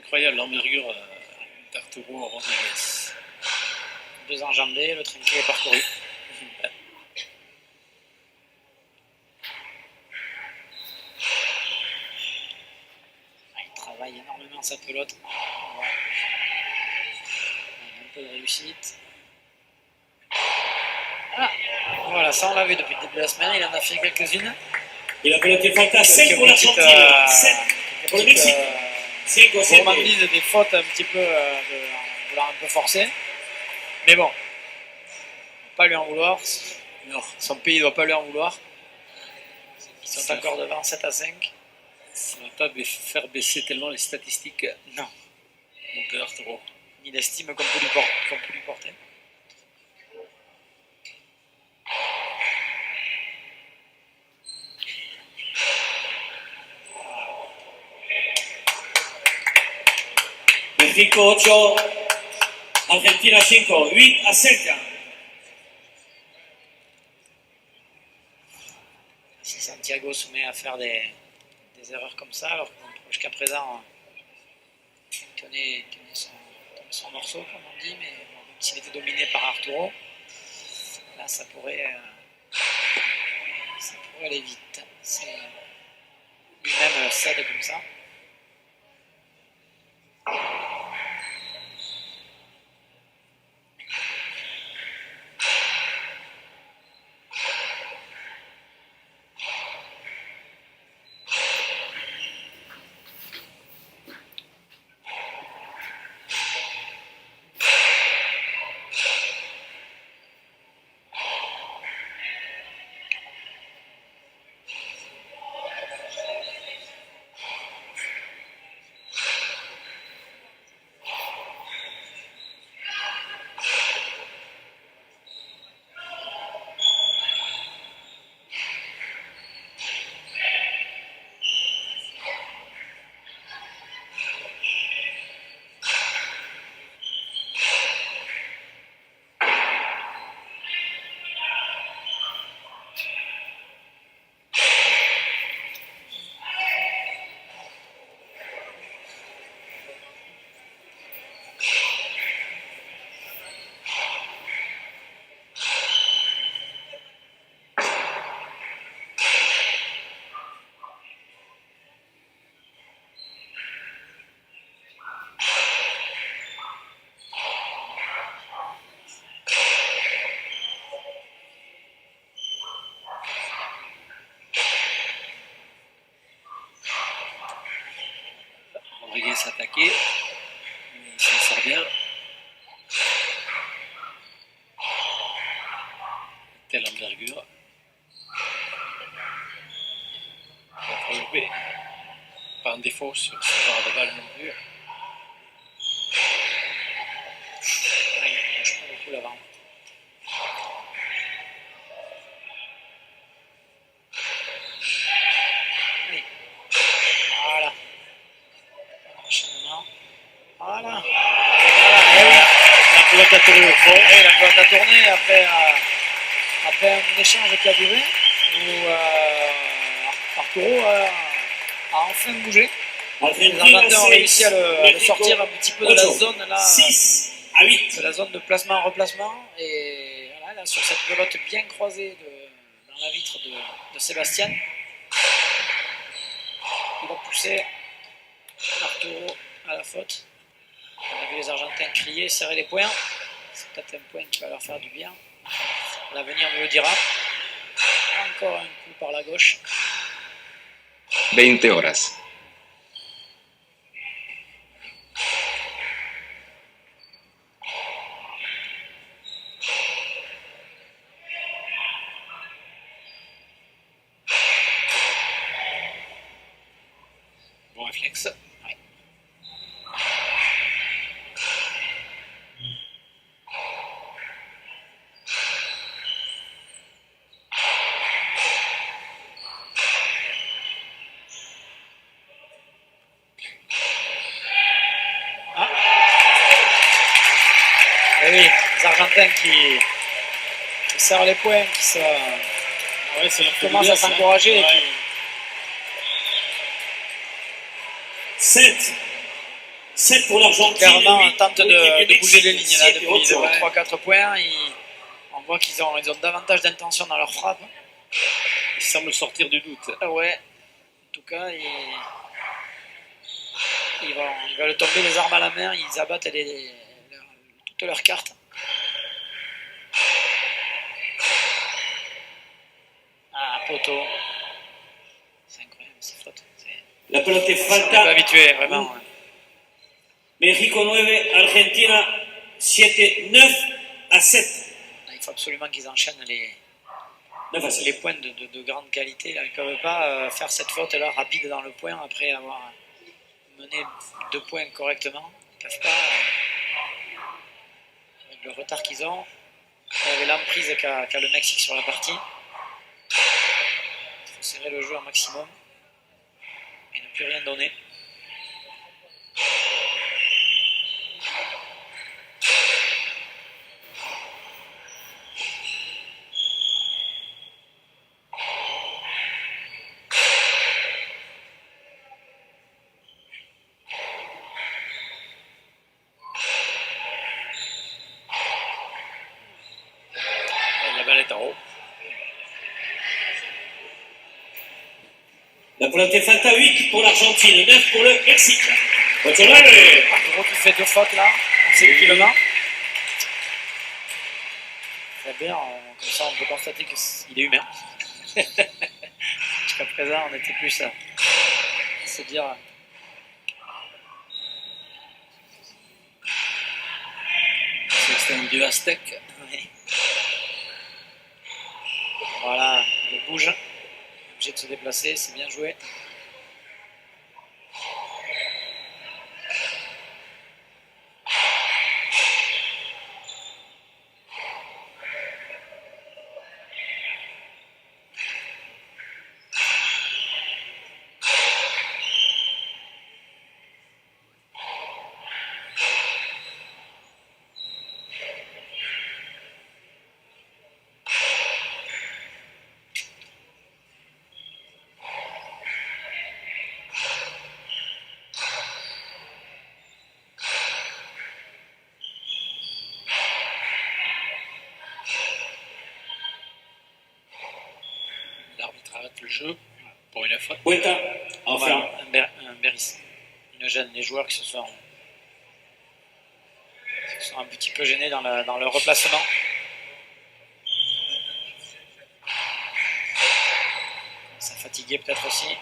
incroyable l'envergure d'Arturo Rodriguez. 2 enjambées, le trinquet est parcouru. Il travaille énormément sa pelote. Un peu de réussite. Voilà, ça on l'a vu depuis le début de la semaine, il en a fait quelques-unes. Et la pelote est fantastique. 5 pour l'Argentine, 7 pour le Mexique. 5 au 7. Gourmandise des fautes un petit peu, vouloir un peu forcer. Mais bon, pas lui en vouloir. Non, son pays ne doit pas lui en vouloir. Ils sont encore devant 7-5. Ça ne va pas faire baisser tellement les statistiques. Non. Donc Arturo. Ni l'estime qu'on peut lui porter. Mexico 8, Argentina 5, 8 à 5. Si Santiago se met à faire des erreurs comme ça, alors que jusqu'à présent, tenait son morceau, comme on dit, mais bon, même s'il était dominé par Arturo, là ça pourrait aller vite. Lui-même cède comme ça. bien. Telle envergure. Pas un défaut sur ce genre de balle non plus. Il bouge pas beaucoup l'avant. Allez. Voilà. Enchaînement. Voilà. Voilà. Et oui. La pelote a tourné au fond. Et la pelote a tourné après un échange qui a duré où Arturo a enfin bougé. Les Argentins ont réussi à le sortir un petit peu de la zone là, 6 à 8. de la zone de placement-replacement. Et voilà, là, sur cette pelote bien croisée dans la vitre de Sébastien, il va pousser Arturo à la faute. On a vu les Argentins crier, serrer les poings. C'est peut-être un point qui va leur faire du bien. L'avenir nous le dira. Encore un coup par la gauche. 20 horas. Bon réflexe. Ouais. Et oui, les Argentins qui serrent les poings, qui Ouais, ça leur fait du commencent bien, à ça. s'encourager. Ouais. 7 pour l'Argentine. Clairement, huit tente pour l'équipe de du bouger les Mexique, lignes là, sept et depuis Ocho, ouais. 3-4 points. On voit qu'ils ont davantage d'intention dans leur frappe. Ils semblent sortir du doute. Ah ouais, en tout cas, ils veulent tomber les armes à la main, ils abattent toutes leurs cartes. Ah, poteau. C'est incroyable, ces fautes. La pelota est On n'est pas falta. habitué, vraiment. México 9, Argentina 7, 9 à 7. Il faut absolument qu'ils enchaînent 9 à 7. les points de grande qualité. Là. Ils ne peuvent pas faire cette faute-là rapide dans le point après avoir mené 2 points correctement. Ils ne peuvent pas, avec le retard qu'ils ont, avec l'emprise qu'a le Mexique sur la partie. Il faut serrer le jeu un maximum et ne plus rien donner. La balle est en haut. La pelota est falta 8 pour l'Argentine, 9 pour le Mexique. Ocho, 9. Arturo qui fait 2 fautes là, consécutivement. Très bien, comme ça on peut constater qu'il est humain. Jusqu'à présent on était plus à se dire. C'est un dieu aztèque. Oui. Voilà, il bouge. Obligé de se déplacer, c'est bien joué. L'arbitre arrête le jeu pour une faute. Vuelta, enfin. Un Beris. Une jeune, les joueurs qui se sont un petit peu gênés dans le replacement. Ça fatigué peut-être aussi.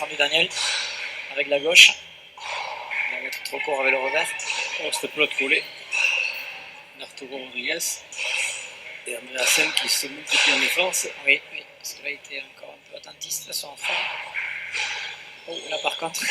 défendu Daniel avec la gauche. Il va être trop court avec le revers. Oh, cette pelote collée d'Arturo Rodriguez et Andreasen qui se multiplie en défense. Oui, oui, parce que là il était encore un peu attentiste à son enfant. Oh, là par contre.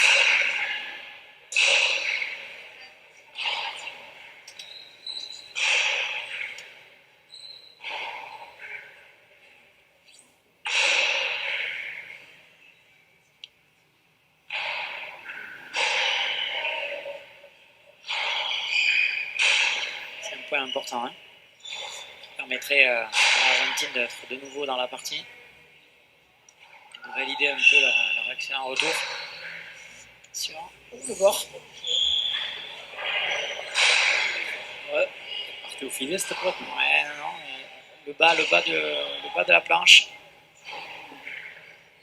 C'est un point important, hein. Permettrait à l'Argentine d'être de nouveau dans la partie, de valider un peu leur excellent retour sur le bord. Ouais, partez au filet cette pelote. Ouais, non, le bas de la planche.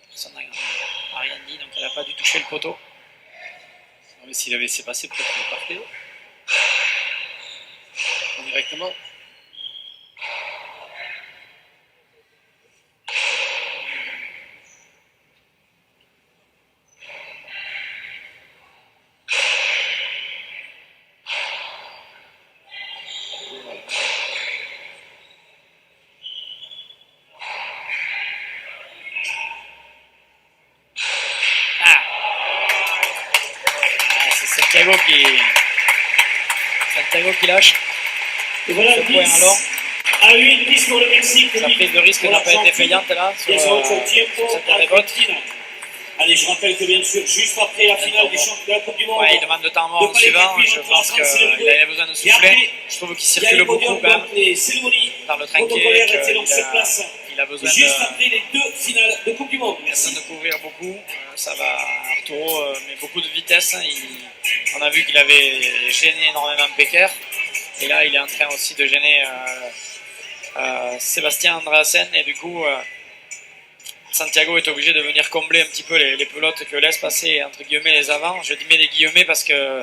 Personne n'a rien dit, donc elle n'a pas dû toucher le poteau. Non, mais s'il avait laissé passer, peut-être qu'il partait directement. C'est Santiago qui lâche. Et voilà, Ce point 10 long. à 8, 10 pour le Mexique. Sa prise de risque n'a pas été payante là sur cette dernière botte. Allez, je rappelle que bien sûr, juste après la finale de la Coupe du Monde, Ouais, il demande de temps mort en suivant. Je pense qu'il avait besoin de souffler. Je trouve qu'il circule beaucoup quand même dans le trinquet. Il a besoin juste après les 2 finales de Coupe du Monde. Merci. De couvrir beaucoup. Ça va, Arturo, mais beaucoup de vitesse. On a vu qu'il avait gêné énormément Becker. Et là, il est en train aussi de gêner Sébastien Andreasen. Et du coup, Santiago est obligé de venir combler un petit peu les pelotes que laissent passer, entre guillemets, les avants. Je mets des guillemets parce que,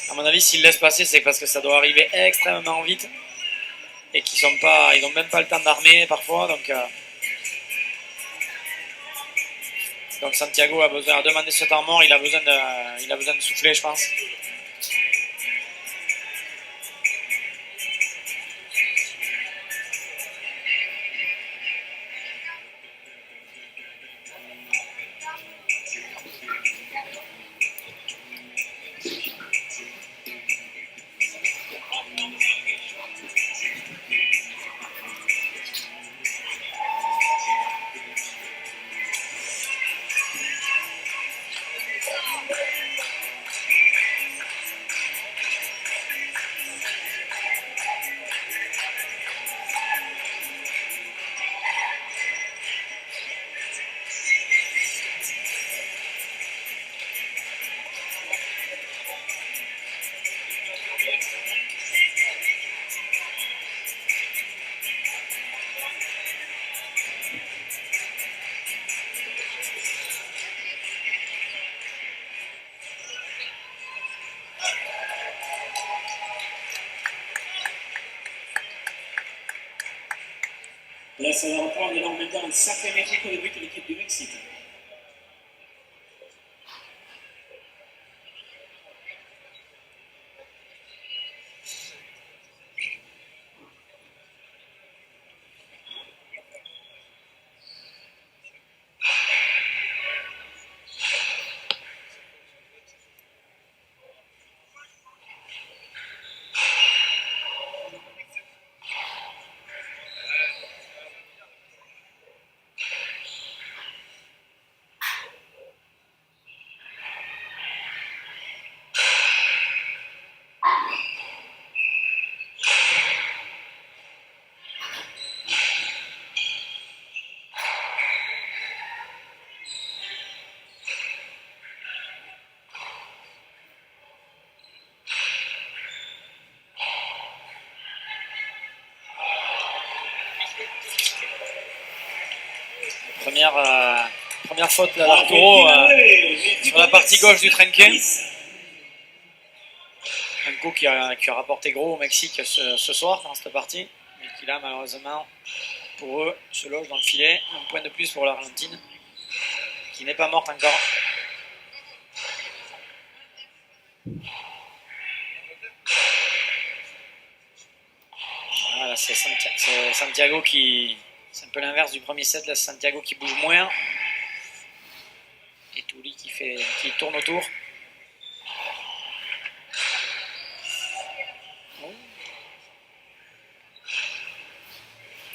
à mon avis, s'ils laissent passer, c'est parce que ça doit arriver extrêmement vite. Et qu'ils n'ont même pas le temps d'armer parfois. Donc Santiago a demandé ce temps mort, il a besoin de souffler, je pense. Là, ça va reprendre énormément un sacré mérite pour le but de l'équipe du Mexique. Première faute là d'Arturo sur la partie gauche du trinquet. Un coup qui a rapporté gros au Mexique ce soir dans cette partie, mais qui là malheureusement pour eux se loge dans le filet. Un point de plus pour l'Argentine qui n'est pas morte encore. Voilà, c'est Santiago qui... C'est un peu l'inverse du premier set, là, Santiago qui bouge moins. Et Touli qui tourne autour.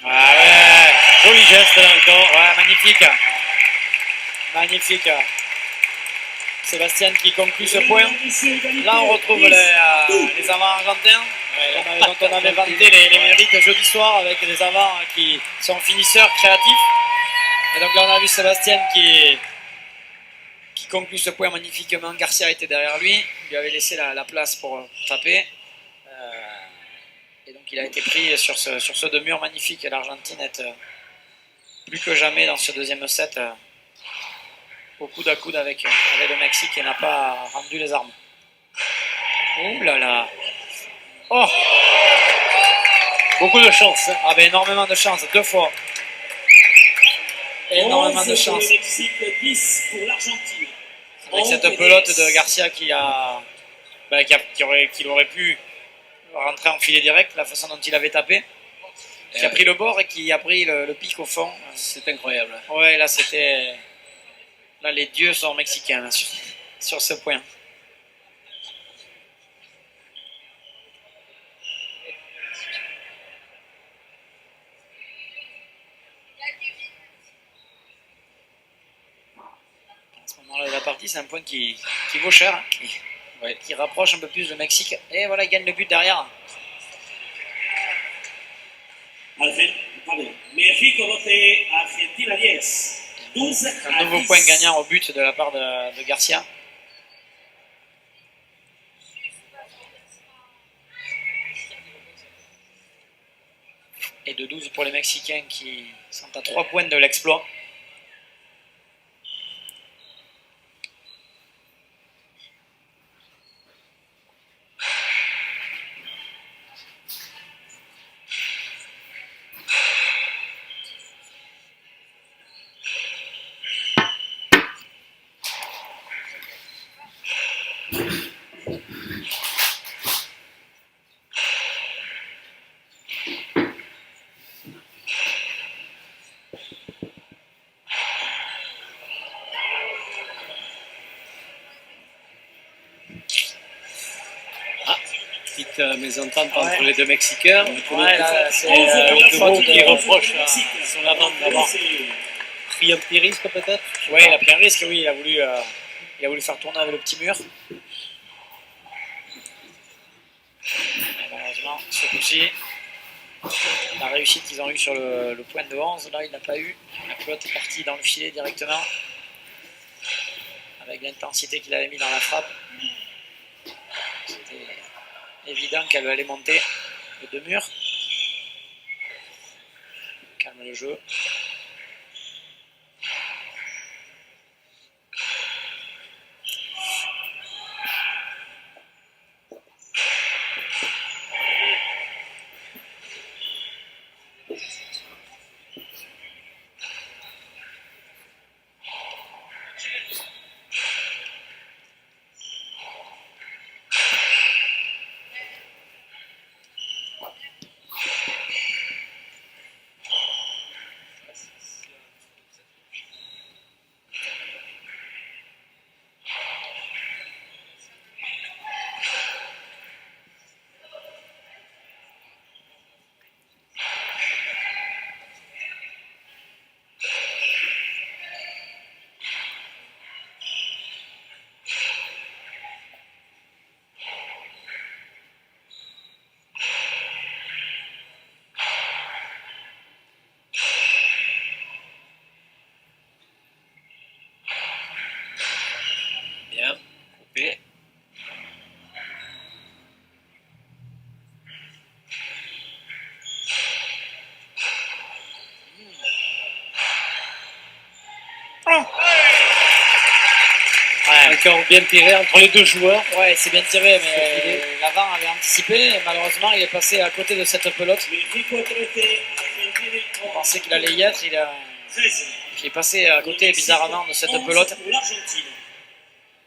Ah ouais, joli geste là encore, ouais, magnifique. Magnifique. Sébastien qui conclut ce point. Là on retrouve les avants argentins, dont on avait vanté les mérites jeudi soir avec des avants qui sont finisseurs, créatifs. Et donc là on a vu Sébastien qui conclut ce point magnifiquement. Garcia était derrière lui, il lui avait laissé la place pour taper. Et donc il a été pris sur ce deux murs magnifique. Et l'Argentine est plus que jamais dans ce deuxième set au coude à coude avec le Mexique et n'a pas rendu les armes. Ouh là là. Oh, beaucoup de chance. Ah ben énormément de chance, 2 fois. Énormément de chance. Pour le Mexique, 10 pour l'Argentine. Avec cette pelote de Garcia qui aurait pu rentrer en filet direct, la façon dont il avait tapé, qui a pris le bord et qui a pris le pic au fond. C'est incroyable. Ouais, là c'était... Là les dieux sont mexicains là, sur ce point. À ce moment-là de la partie, c'est un point qui vaut cher, hein, qui rapproche un peu plus le Mexique. Et voilà, il gagne le but derrière. México 12, Argentina 10. 12 Un nouveau point gagnant au but de la part de Garcia. Et de 12 pour les Mexicains qui sont à 3 points de l'exploit. Mésentente entre les deux Mexicains. Ouais, là, c'est Pedro qui reproche à son avant d'avoir pris un petit risque peut-être. Ouais, il a pris un risque, oui, il a voulu faire tourner avec le petit mur. Et malheureusement, ce coup-ci, la réussite qu'ils ont eue sur le point de 11, là il n'a pas eu. La pelote est partie dans le filet directement. Avec l'intensité qu'il avait mis dans la frappe. C'était évident qu'elle allait monter les deux murs. Calme le jeu. Bien, coupé. Ouais. Encore bien tiré entre les deux joueurs. Ouais, c'est bien tiré, mais l'avant avait anticipé et malheureusement il est passé à côté de cette pelote. On pensait qu'il allait y être, il est passé à côté bizarrement de cette pelote.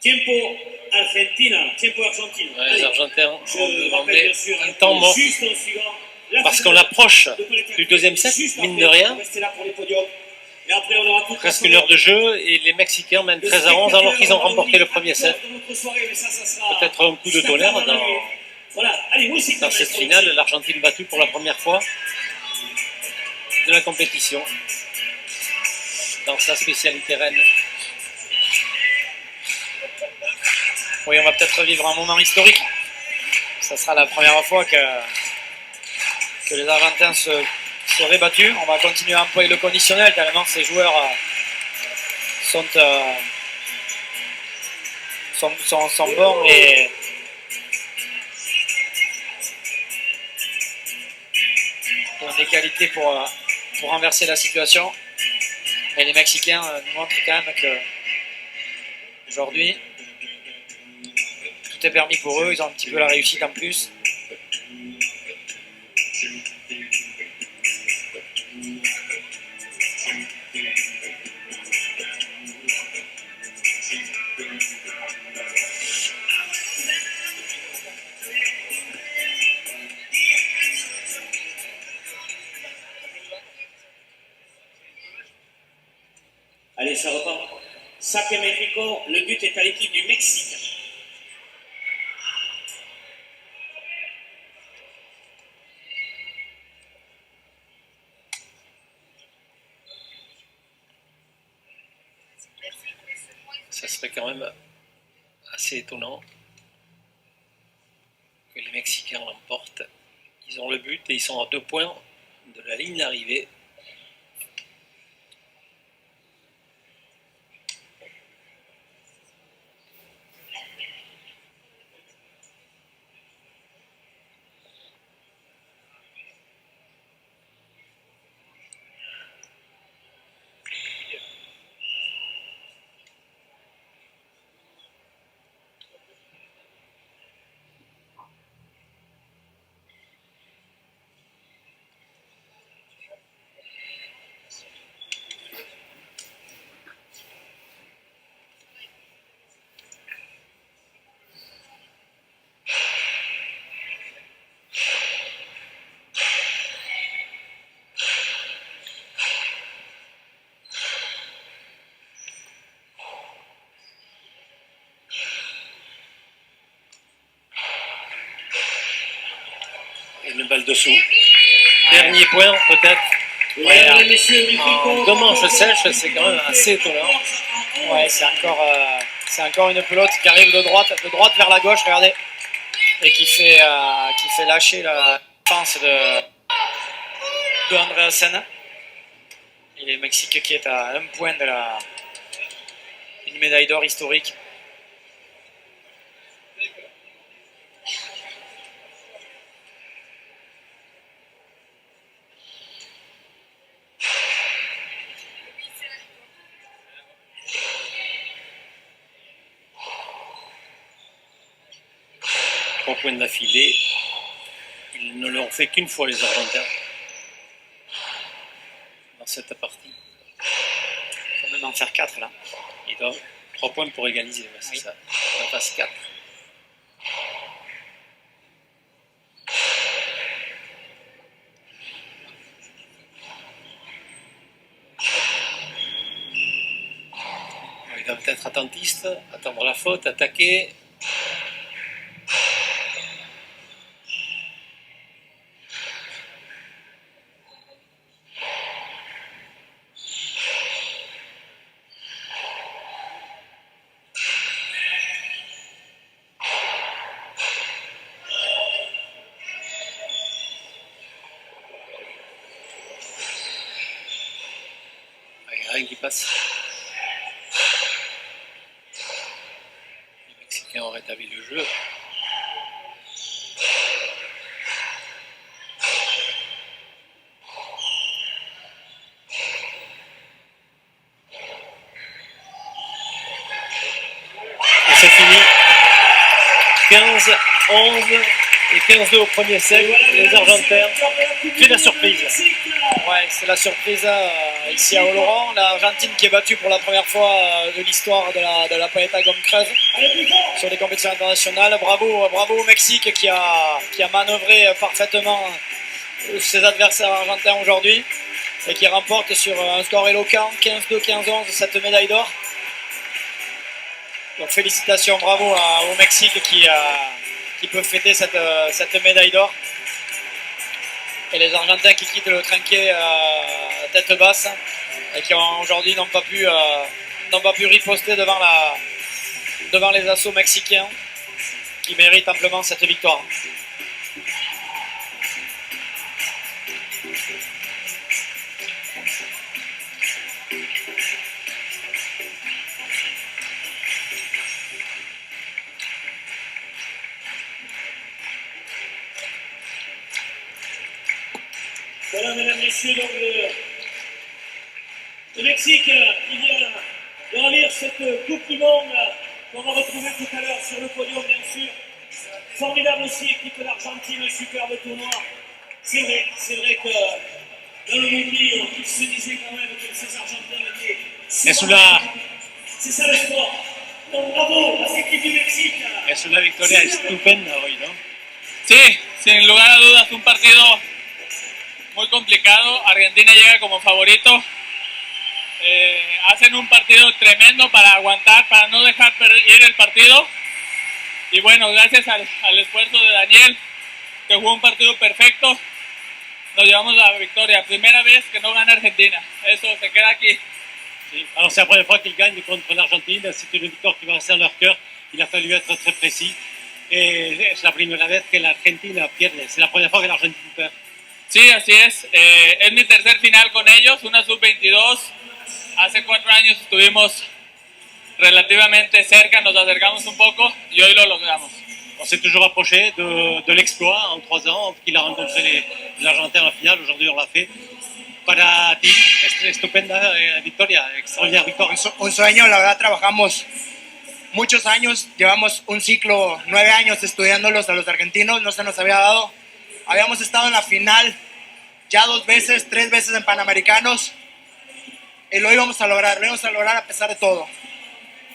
Tiempo Argentina, tiempo Argentine. Ouais, les Allez, Argentins ont je rappelle demandé bien sûr un temps mort juste en suivant la parce finale qu'on approche de Paletaki. du deuxième set, Juste mine après, de rien. restez là pour les podiums. Et après, on aura toute Presque la une heure de jeu et les Mexicains mènent 13 à 11 alors qu'ils ont remporté le premier set. Peut-être un coup de tonnerre dans cette finale. L'Argentine battue pour la première fois de la compétition dans sa spécialité reine. Oui, on va peut-être vivre un moment historique. Ça sera la première fois que les Argentins seraient battus. On va continuer à employer le conditionnel tellement ces joueurs sont bons et ont des qualités pour renverser la situation. Et les Mexicains nous montrent quand même que aujourd'hui tout est permis pour eux. Ils ont un petit peu la réussite en plus. Allez, ça repart. Saque Mexico, le but est à l'équipe du Mexique. Ça serait quand même assez étonnant que les Mexicains l'emportent. Ils ont le but et ils sont à 2 points de la ligne d'arrivée. Une balle dessous. Dernier point peut-être. Ouais, messieurs, Mexico, En 2 manches sèches, c'est quand même assez étonnant. Ouais, c'est encore une pelote qui arrive de droite vers la gauche, regardez, et qui fait lâcher la défense de Andreasen. Et le Mexique qui est à 1 point de une médaille d'or historique. Trois points d'affilée. Ils ne l'ont fait qu'une fois les Argentins dans cette partie. Il faut même en faire 4 là. Ils doivent 3 points pour égaliser, c'est ça. On passe 4. Ils doivent être attentistes, attendre la faute, attaquer. Rien qui passe. Les Mexicains ont rétabli le jeu. Et c'est fini. 15-11 Et 15-2 au premier set, les Argentins. C'est la surprise. Ouais, c'est la surprise ici à Oloron. L'Argentine qui est battue pour la première fois de l'histoire de la Paleta Gomme Creuse sur les compétitions internationales. Bravo au Mexique qui a manœuvré parfaitement ses adversaires argentins aujourd'hui et qui remporte sur un score éloquent 15-2, 15-11 cette médaille d'or. Donc félicitations, bravo au Mexique qui peut fêter cette médaille d'or. Et les Argentins qui quittent le trinquet tête basse et qui aujourd'hui n'ont pas pu riposter devant les assauts mexicains qui méritent amplement cette victoire. Voilà, mesdames, messieurs, donc le Mexique qui vient de ravir cette Coupe du Monde qu'on va retrouver tout à l'heure sur le podium, bien sûr. Formidable aussi équipe de l'Argentine, superbe tournoi. C'est vrai que dans le monde libre, il se disait quand même que ces Argentins étaient... C'est ça le sport. Donc bravo à cette équipe du Mexique. Es una victoria estupenda hoy, ¿no? Sí, sin lugar a dudas un partido muy complicado. Argentina llega como favorito. Hacen un partido tremendo para aguantar, para no dejar ir el partido. Y bueno, gracias al esfuerzo de Daniel, que jugó un partido perfecto, nos llevamos la victoria. Primera vez que no gana Argentina. Eso se queda aquí. Sí. Alors c'est la première fois qu'ils gagnent contre l'Argentine. C'est une victoire qui va rester dans leur cœur. Il a fallu être très précis. Et es la primera vez que la Argentina pierde. C'est la première fois que la Argentina perd. Sí, así es. Es mi tercer final con ellos, una sub-22. Hace 4 años estuvimos relativamente cerca, nos acercamos un poco y hoy lo logramos. On s'est toujours approché de l'exploit en 3 ans qu'il a rencontré les Argentins en la finale. Aujourd'hui, on l'a fait. Para ti, estupenda victoria, extraordinaire victoire. Un sueño, la verdad trabajamos muchos años, llevamos un ciclo, 9 años estudiándolos a los argentinos, no se nos había dado. Habíamos estado en la final ya 2 veces, 3 veces en Panamericanos y lo íbamos a lograr a pesar de todo.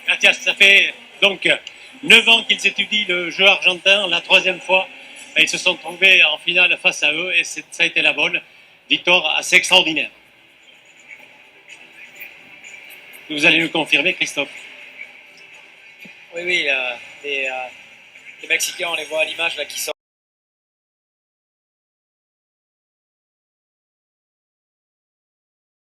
Gracias, ça fait donc 9 ans qu'ils étudient le jeu argentin, la 3e fois. Ils se sont trouvés en finale face à eux et ça a été la bonne. Victoire assez extraordinaire. Vous allez nous confirmer, Christophe? Oui, les Mexicains, on les voit à l'image là qui sont